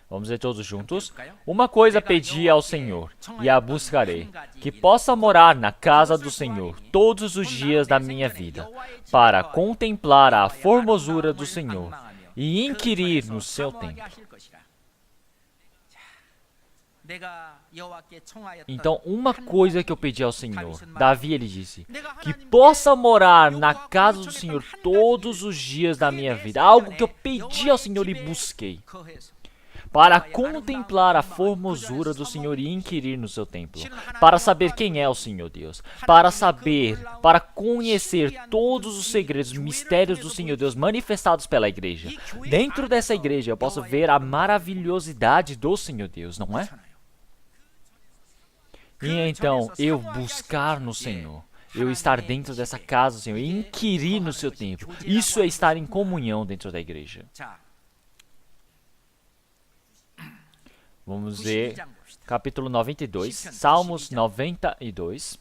Vamos ler todos juntos. Uma coisa pedi ao Senhor, e a buscarei, que possa morar na casa do Senhor todos os dias da minha vida, para contemplar a formosura do Senhor e inquirir no seu templo. Então, uma coisa que eu pedi ao Senhor, Davi, ele disse, que possa morar na casa do Senhor todos os dias da minha vida. Algo que eu pedi ao Senhor e busquei. Para contemplar a formosura do Senhor e inquirir no seu templo, para saber quem é o Senhor Deus, para conhecer todos os segredos, mistérios do Senhor Deus manifestados pela igreja. Dentro dessa igreja eu posso ver a maravilhosidade do Senhor Deus, não é? E então, eu buscar no Senhor, eu estar dentro dessa casa do Senhor e inquirir no seu templo, isso é estar em comunhão dentro da igreja. Vamos ver capítulo 92, Salmos 92,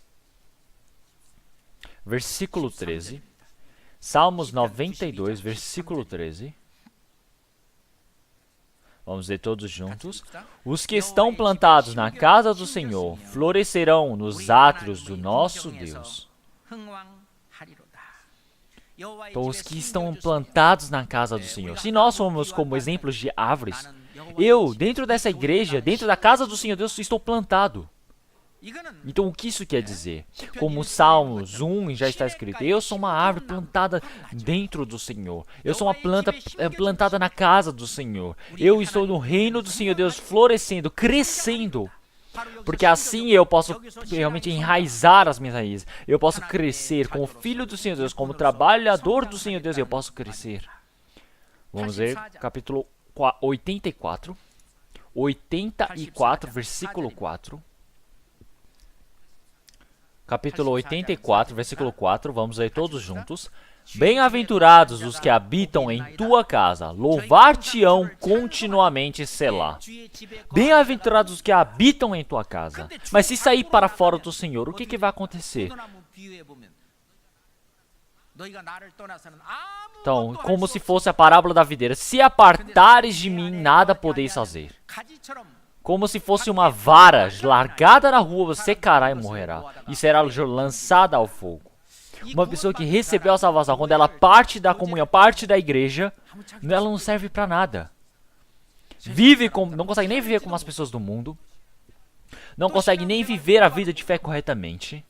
versículo 13. Salmos 92, versículo 13. Vamos ler todos juntos. Os que estão plantados na casa do Senhor florescerão nos átrios do nosso Deus. Então, os que estão plantados na casa do Senhor. Se nós somos como exemplos de árvores, eu, dentro dessa igreja, dentro da casa do Senhor Deus, estou plantado. Então, o que isso quer dizer? Como Salmos 1 já está escrito, eu sou uma árvore plantada dentro do Senhor. Eu sou uma planta plantada na casa do Senhor. Eu estou no reino do Senhor Deus, florescendo, crescendo. Porque assim eu posso realmente enraizar as minhas raízes. Eu posso crescer como filho do Senhor Deus, como trabalhador do Senhor Deus, eu posso crescer. Vamos ver capítulo 84. 84, versículo 4. Capítulo 84, versículo 4. Vamos ler todos juntos. Bem-aventurados os que habitam em tua casa, louvar-te-ão continuamente, Selá. Bem-aventurados os que habitam em tua casa. Mas se sair para fora do Senhor, o que vai acontecer? Então, como se fosse a parábola da videira. Se apartares de mim, nada podeis fazer. Como se fosse uma vara largada na rua, secará e morrerá. E será lançada ao fogo. Uma pessoa que recebeu a salvação, quando ela parte da comunhão, parte da igreja, ela não serve para nada. Não consegue nem viver como as pessoas do mundo. Não consegue nem viver a vida de fé corretamente.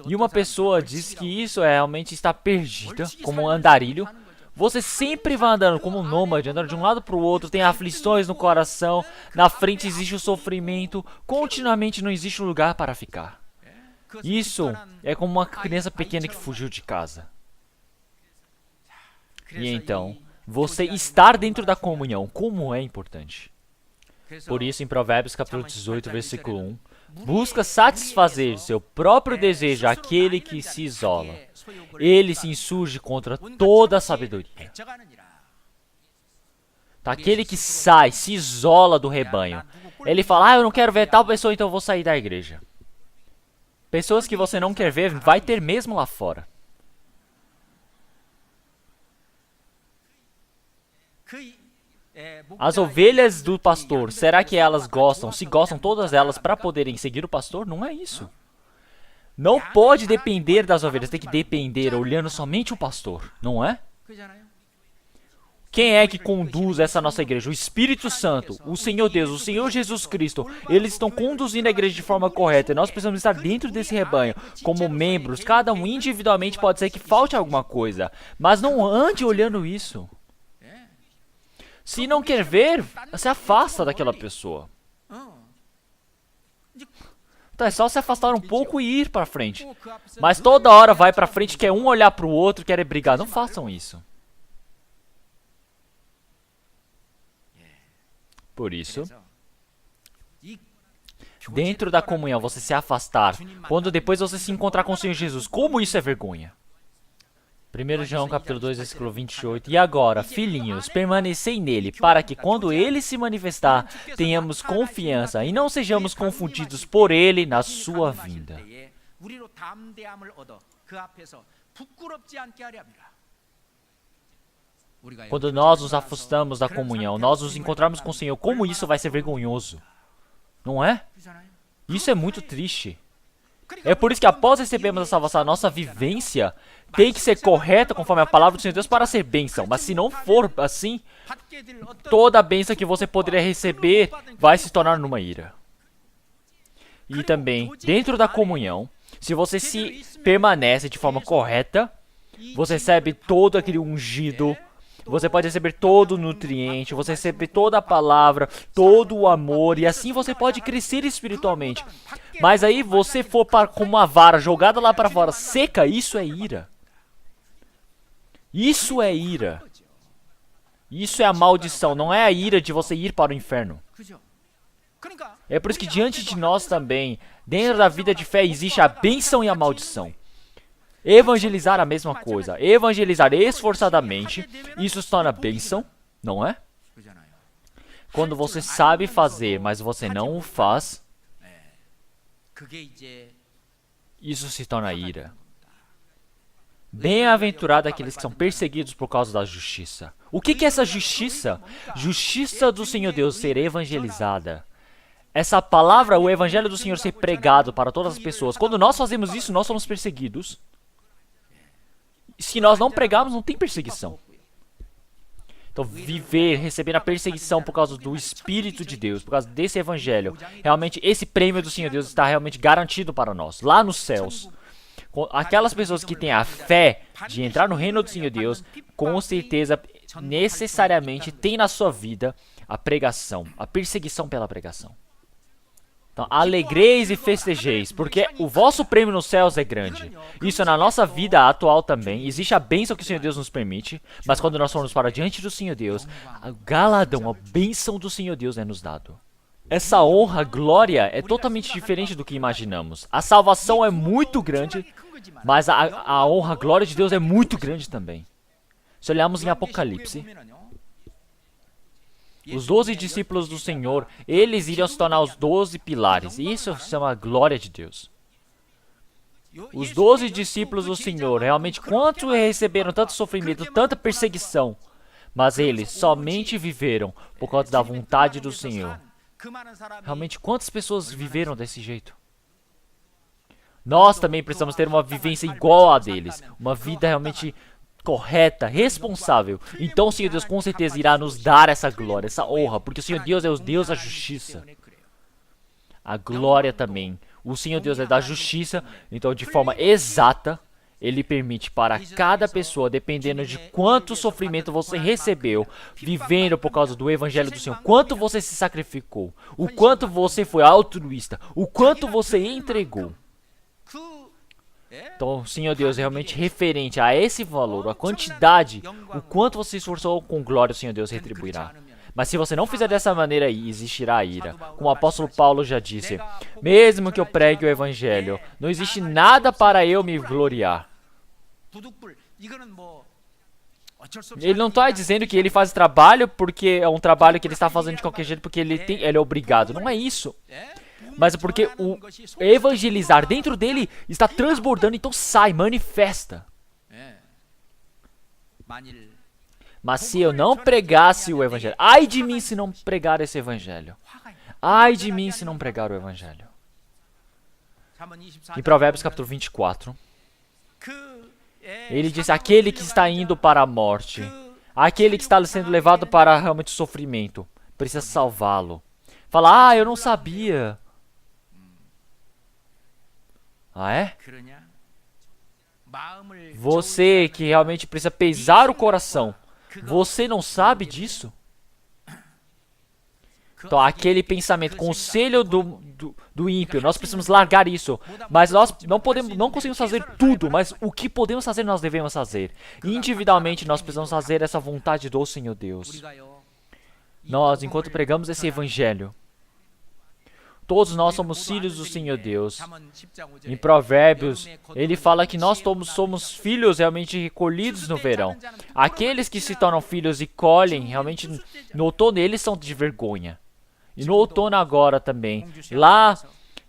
E uma pessoa diz que isso realmente está perdida, como um andarilho. Você sempre vai andando como um nômade, andando de um lado para o outro, tem aflições no coração, na frente existe o sofrimento, continuamente não existe um lugar para ficar. Isso é como uma criança pequena que fugiu de casa. E então, você estar dentro da comunhão, como é importante. Por isso, em Provérbios capítulo 18, versículo 1, busca satisfazer seu próprio desejo àquele que se isola. Ele se insurge contra toda a sabedoria. Tá, aquele que sai, se isola do rebanho. Ele fala, eu não quero ver tal pessoa, então eu vou sair da igreja. Pessoas que você não quer ver, vai ter mesmo lá fora. As ovelhas do pastor, será que elas gostam? Se gostam todas elas para poderem seguir o pastor? Não é isso. Não pode depender das ovelhas, tem que depender olhando somente o pastor, não é? Quem é que conduz essa nossa igreja? O Espírito Santo, o Senhor Deus, o Senhor Jesus Cristo. Eles estão conduzindo a igreja de forma correta. E nós precisamos estar dentro desse rebanho, como membros. Cada um individualmente pode ser que falte alguma coisa. Mas não ande olhando isso. Se não quer ver, se afasta daquela pessoa. Então é só se afastar um pouco e ir para frente. Mas toda hora vai para frente, quer um olhar para o outro, quer brigar. Não façam isso. Por isso, dentro da comunhão, você se afastar, quando depois você se encontrar com o Senhor Jesus, como isso é vergonha? 1 João capítulo 2, versículo 28. E agora, filhinhos, permanecei nele, para que quando ele se manifestar, tenhamos confiança e não sejamos confundidos por ele na sua vinda. Quando nós nos afastamos da comunhão, nós nos encontrarmos com o Senhor, como isso vai ser vergonhoso? Não é? Isso é muito triste. É por isso que após recebermos a salvação, a nossa vivência tem que ser correta conforme a palavra do Senhor Deus para ser bênção. Mas se não for assim, toda a bênção que você poderia receber vai se tornar numa ira. E também, dentro da comunhão, se você se permanece de forma correta, você recebe todo aquele ungido, você pode receber todo o nutriente, você recebe toda a palavra, todo o amor, e assim você pode crescer espiritualmente. Mas aí você for com uma vara jogada lá para fora, seca, isso é ira. Isso é ira. Isso é a maldição, não é a ira de você ir para o inferno. É por isso que diante de nós também, dentro da vida de fé, existe a bênção e a maldição. Evangelizar a mesma coisa. Evangelizar esforçadamente, isso se torna bênção, não é? Quando você sabe fazer, mas você não o faz, isso se torna ira. Bem-aventurado aqueles que são perseguidos por causa da justiça. O que é essa justiça? Justiça do Senhor Deus ser evangelizada. Essa palavra, o evangelho do Senhor ser pregado para todas as pessoas. Quando nós fazemos isso, nós somos perseguidos. Se nós não pregarmos, não tem perseguição. Então, viver, receber a perseguição por causa do Espírito de Deus, por causa desse evangelho, realmente esse prêmio do Senhor Deus está realmente garantido para nós, lá nos céus. Aquelas pessoas que têm a fé de entrar no reino do Senhor Deus, com certeza, necessariamente, tem na sua vida a pregação, a perseguição pela pregação. Então, alegreis e festejeis, porque o vosso prêmio nos céus é grande. Isso na nossa vida atual também. Existe a bênção que o Senhor Deus nos permite, mas quando nós formos para diante do Senhor Deus, a galadão, a bênção do Senhor Deus é nos dado. Essa honra, glória, é totalmente diferente do que imaginamos. A salvação é muito grande, mas a honra, a glória de Deus é muito grande também. Se olharmos em Apocalipse, os 12 discípulos do Senhor, eles iriam se tornar os 12 pilares. E isso se chama a glória de Deus. Os 12 discípulos do Senhor, realmente, quanto receberam tanto sofrimento, tanta perseguição, mas eles somente viveram por causa da vontade do Senhor. Realmente, quantas pessoas viveram desse jeito? Nós também precisamos ter uma vivência igual a deles, uma vida realmente correta, responsável. Então o Senhor Deus com certeza irá nos dar essa glória, essa honra, porque o Senhor Deus é o Deus da justiça. A glória também. O Senhor Deus é da justiça, então de forma exata, Ele permite para cada pessoa, dependendo de quanto sofrimento você recebeu, vivendo por causa do Evangelho do Senhor, quanto você se sacrificou, o quanto você foi altruísta, o quanto você entregou. Então, o Senhor Deus é realmente referente a esse valor, a quantidade, o quanto você se esforçou com glória, o Senhor Deus retribuirá. Mas se você não fizer dessa maneira aí, existirá a ira. Como o apóstolo Paulo já disse, mesmo que eu pregue o Evangelho, não existe nada para eu me gloriar. Ele não está dizendo que ele faz trabalho porque é um trabalho que ele está fazendo de qualquer jeito porque ele é obrigado. Não é isso. Mas é porque o evangelizar dentro dele está transbordando, então sai, manifesta. Mas se eu não pregasse o Evangelho, ai de mim se não pregar esse Evangelho. Ai de mim se não pregar o Evangelho. Em Provérbios capítulo 24, ele diz, aquele que está indo para a morte, aquele que está sendo levado para realmente o sofrimento, precisa salvá-lo. Fala, eu não sabia. Ah, é? Você que realmente precisa pesar o coração, você não sabe disso? Então, aquele pensamento, conselho do ímpio, nós precisamos largar isso. Mas nós não conseguimos fazer tudo, mas o que podemos fazer, nós devemos fazer. Individualmente, nós precisamos fazer essa vontade do Senhor Deus. Nós, enquanto pregamos esse Evangelho, todos nós somos filhos do Senhor Deus. Em Provérbios, ele fala que nós somos filhos realmente recolhidos no verão. Aqueles que se tornam filhos e colhem, realmente, no outono, eles são de vergonha. E no outono agora também, lá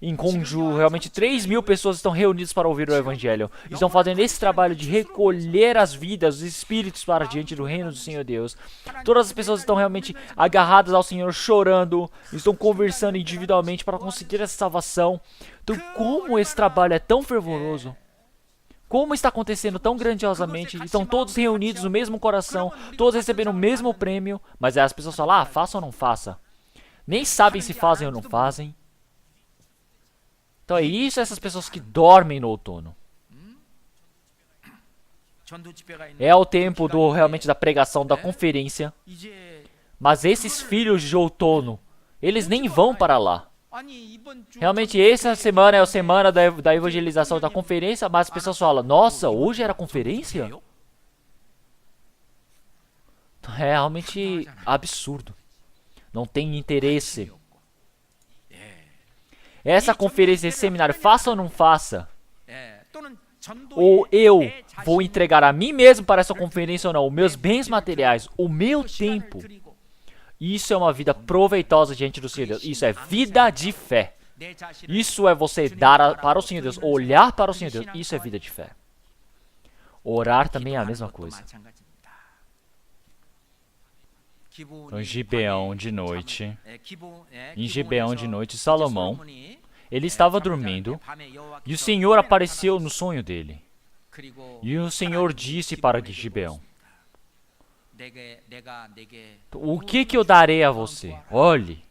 em Gwangju, realmente 3.000 pessoas estão reunidas para ouvir o Evangelho. Estão fazendo esse trabalho de recolher as vidas, os espíritos para diante do reino do Senhor Deus. Todas as pessoas estão realmente agarradas ao Senhor, chorando, estão conversando individualmente para conseguir essa salvação. Então, como esse trabalho é tão fervoroso? Como está acontecendo tão grandiosamente? Estão todos reunidos no mesmo coração, todos recebendo o mesmo prêmio, mas aí as pessoas falam, faça ou não faça? Nem sabem se fazem ou não fazem. Então é isso, essas pessoas que dormem no outono. É o tempo realmente da pregação, da conferência. Mas esses filhos de outono, eles nem vão para lá. Realmente essa semana é a semana da evangelização, da conferência, mas as pessoas falam, nossa, hoje era conferência? É realmente absurdo. Não tem interesse. Essa conferência, esse seminário, faça ou não faça? Ou eu vou entregar a mim mesmo para essa conferência ou não, os meus bens materiais, o meu tempo. Isso é uma vida proveitosa diante do Senhor Deus. Isso é vida de fé. Isso é você dar para o Senhor Deus, olhar para o Senhor Deus. Isso é vida de fé. Orar também é a mesma coisa. Em Gibeão de noite, Salomão, ele estava dormindo e o Senhor apareceu no sonho dele. E o Senhor disse para Gibeão, o que eu darei a você? Olhe.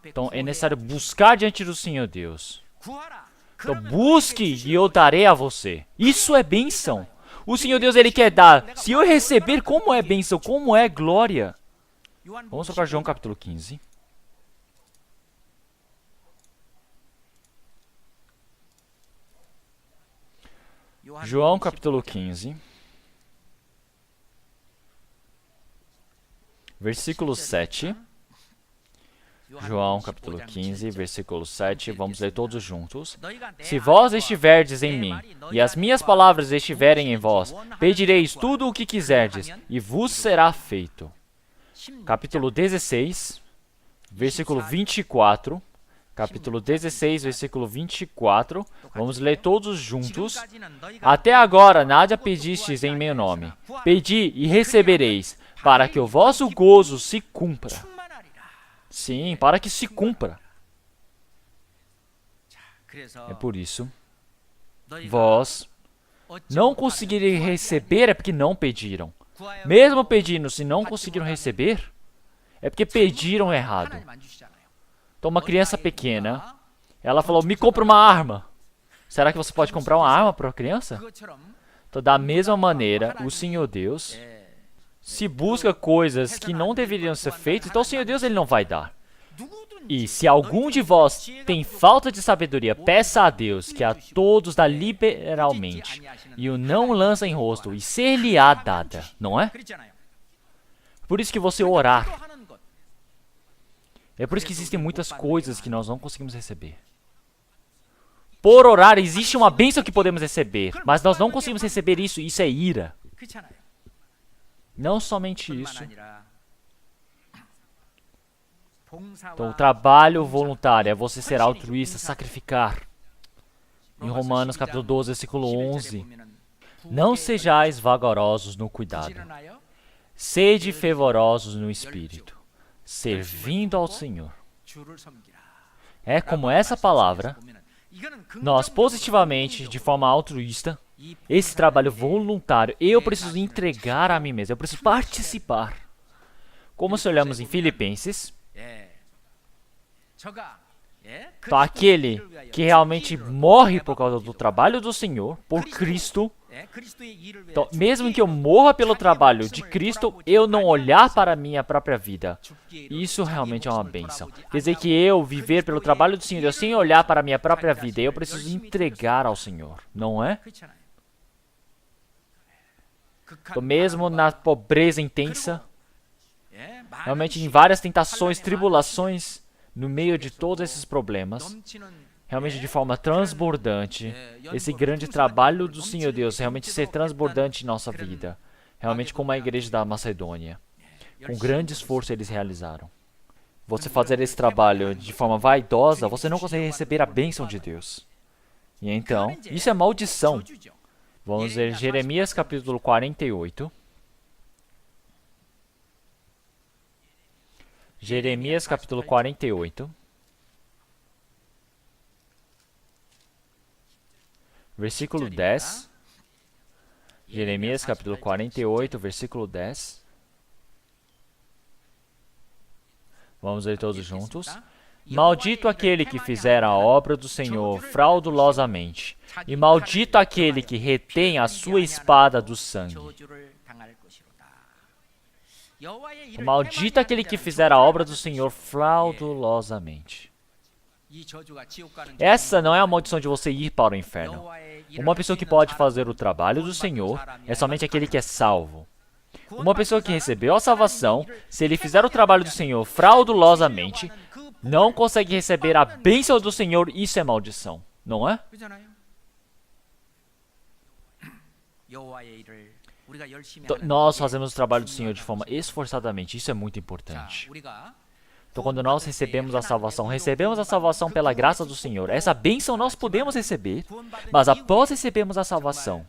Então é necessário buscar diante do Senhor Deus. Então busque e eu darei a você. Isso é bênção. O Senhor Deus, Ele quer dar. Se eu receber, como é bênção, como é glória. Vamos para João capítulo 15. João capítulo 15. Versículo 7. João capítulo 15, versículo 7, vamos ler todos juntos. Se vós estiverdes em mim, e as minhas palavras estiverem em vós, pedireis tudo o que quiserdes, e vos será feito. Capítulo 16, versículo 24, capítulo 16, versículo 24. Vamos ler todos juntos. Até agora nada pedistes em meu nome. Pedi e recebereis, para que o vosso gozo se cumpra. Sim, para que se cumpra. É por isso, vós não conseguireis receber é porque não pediram. Mesmo pedindo, se não conseguiram receber, é porque pediram errado. Então, uma criança pequena, ela falou, me compra uma arma. Será que você pode comprar uma arma para a criança? Então, da mesma maneira, o Senhor Deus, se busca coisas que não deveriam ser feitas, então o Senhor Deus ele não vai dar. E se algum de vós tem falta de sabedoria, peça a Deus, que a todos dá liberalmente, e o não lança em rosto, e ser-lhe-á dada, não é? Por isso que você orar. É por isso que existem muitas coisas que nós não conseguimos receber. Por orar, existe uma bênção que podemos receber, mas nós não conseguimos receber isso, e isso é ira. Não somente isso. Então, o trabalho voluntário é você ser altruísta, sacrificar. Em Romanos capítulo 12, versículo 11. Não sejais vagarosos no cuidado. Sede fervorosos no espírito, servindo ao Senhor. É como essa palavra, nós positivamente, de forma altruísta, esse trabalho voluntário, eu preciso entregar a mim mesmo, eu preciso participar. Como se olhamos em Filipenses, então, aquele que realmente morre por causa do trabalho do Senhor, por Cristo, então, mesmo que eu morra pelo trabalho de Cristo, eu não olhar para a minha própria vida. Isso realmente é uma bênção. Quer dizer que eu viver pelo trabalho do Senhor, eu sem olhar para a minha própria vida, eu preciso entregar ao Senhor, não é? Então, mesmo na pobreza intensa, realmente em várias tentações, tribulações, no meio de todos esses problemas, realmente de forma transbordante, esse grande trabalho do Senhor Deus realmente ser transbordante em nossa vida, realmente como a igreja da Macedônia. Com grande esforço eles realizaram. Você fazer esse trabalho de forma vaidosa, você não consegue receber a bênção de Deus. E então, isso é maldição. Vamos ver Jeremias capítulo 48. Jeremias capítulo 48. Versículo 10. Jeremias capítulo 48, versículo 10. Vamos ler todos juntos. Maldito aquele que fizer a obra do Senhor fraudulosamente, e maldito aquele que retém a sua espada do sangue. Maldito aquele que fizer a obra do Senhor fraudulosamente. Essa não é a maldição de você ir para o inferno. Uma pessoa que pode fazer o trabalho do Senhor é somente aquele que é salvo. Uma pessoa que recebeu a salvação, se ele fizer o trabalho do Senhor fraudulosamente, não consegue receber a bênção do Senhor, isso é maldição, não é? Nós fazemos o trabalho do Senhor de forma esforçadamente, isso é muito importante. Então, quando nós recebemos a salvação pela graça do Senhor. Essa bênção nós podemos receber, mas após recebermos a salvação,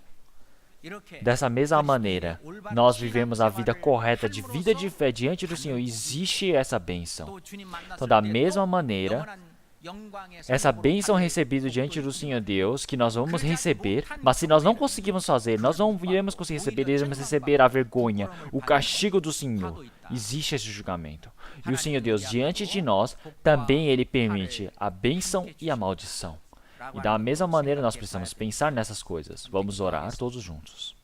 dessa mesma maneira, nós vivemos a vida correta, de vida de fé diante do Senhor. Existe essa bênção. Então, da mesma maneira, essa bênção recebida diante do Senhor Deus, que nós vamos receber, mas se nós não conseguirmos fazer, nós não iremos conseguir receber, iremos receber a vergonha, o castigo do Senhor. Existe esse julgamento. E o Senhor Deus, diante de nós, também Ele permite a bênção e a maldição. E da mesma maneira, nós precisamos pensar nessas coisas. Vamos orar todos juntos.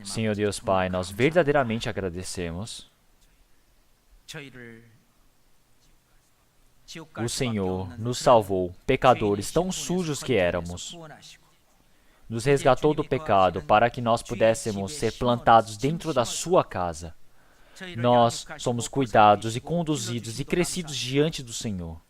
Senhor Deus Pai, nós verdadeiramente agradecemos. O Senhor nos salvou, pecadores tão sujos que éramos. Nos resgatou do pecado para que nós pudéssemos ser plantados dentro da sua casa. Nós somos cuidados e conduzidos e crescidos diante do Senhor.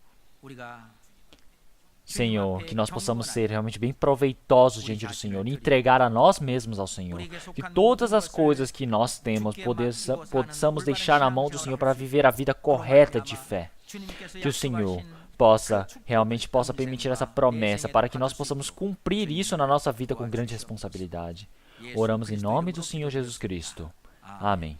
Senhor, que nós possamos ser realmente bem proveitosos diante do Senhor e entregar a nós mesmos ao Senhor. Que todas as coisas que nós temos possamos deixar na mão do Senhor para viver a vida correta de fé. Que o Senhor realmente possa permitir essa promessa para que nós possamos cumprir isso na nossa vida com grande responsabilidade. Oramos em nome do Senhor Jesus Cristo. Amém.